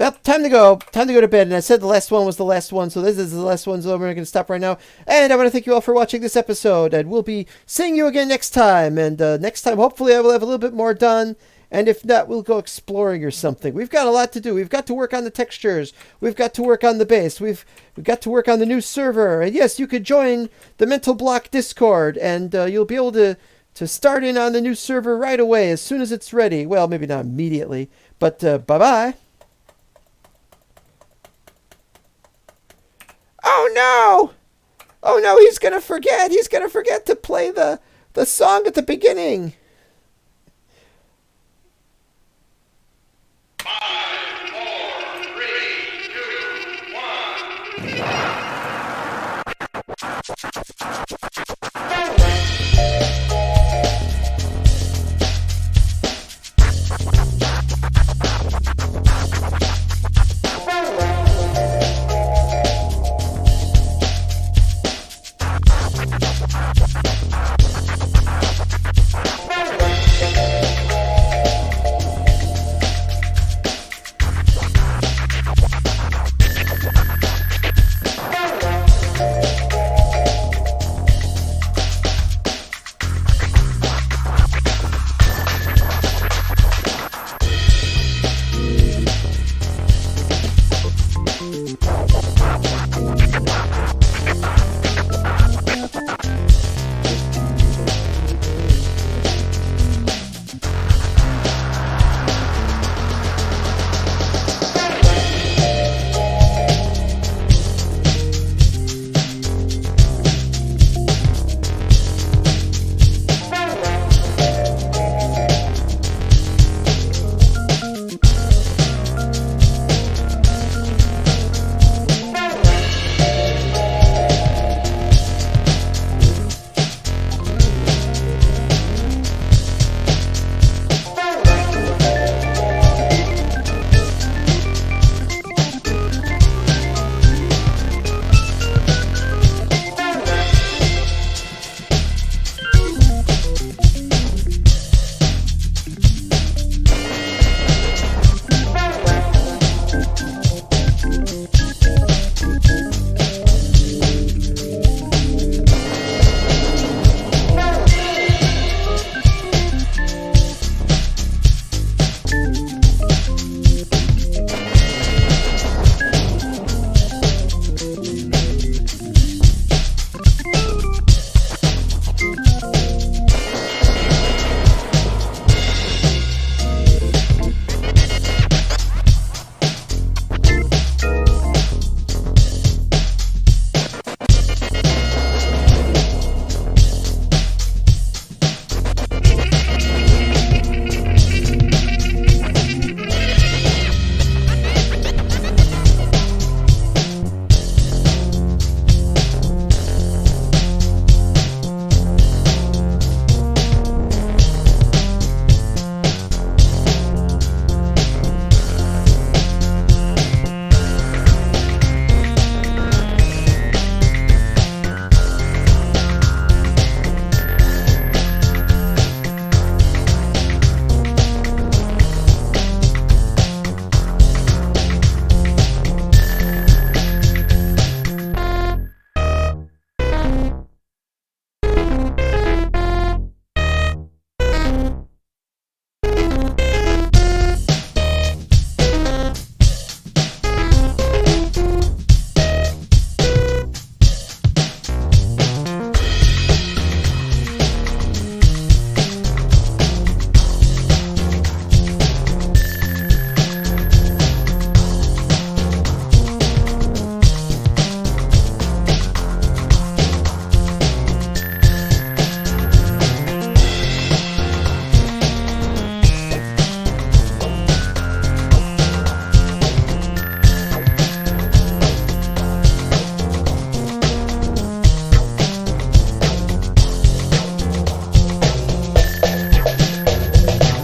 Well, time to go. Time to go to bed. And I said the last one was the last one, so this is the last one, so we're going to stop right now. And I want to thank you all for watching this episode, and we'll be seeing you again next time. And next time, hopefully, I will have a little bit more done. And if not, we'll go exploring or something. We've got a lot to do. We've got to work on the textures. We've got to work on the base. We've got to work on the new server. And yes, you could join the Mental Block Discord, and you'll be able to start in on the new server right away as soon as it's ready. Well, maybe not immediately, but bye-bye. Oh no! Oh no, he's gonna forget! He's gonna forget to play the song at the beginning!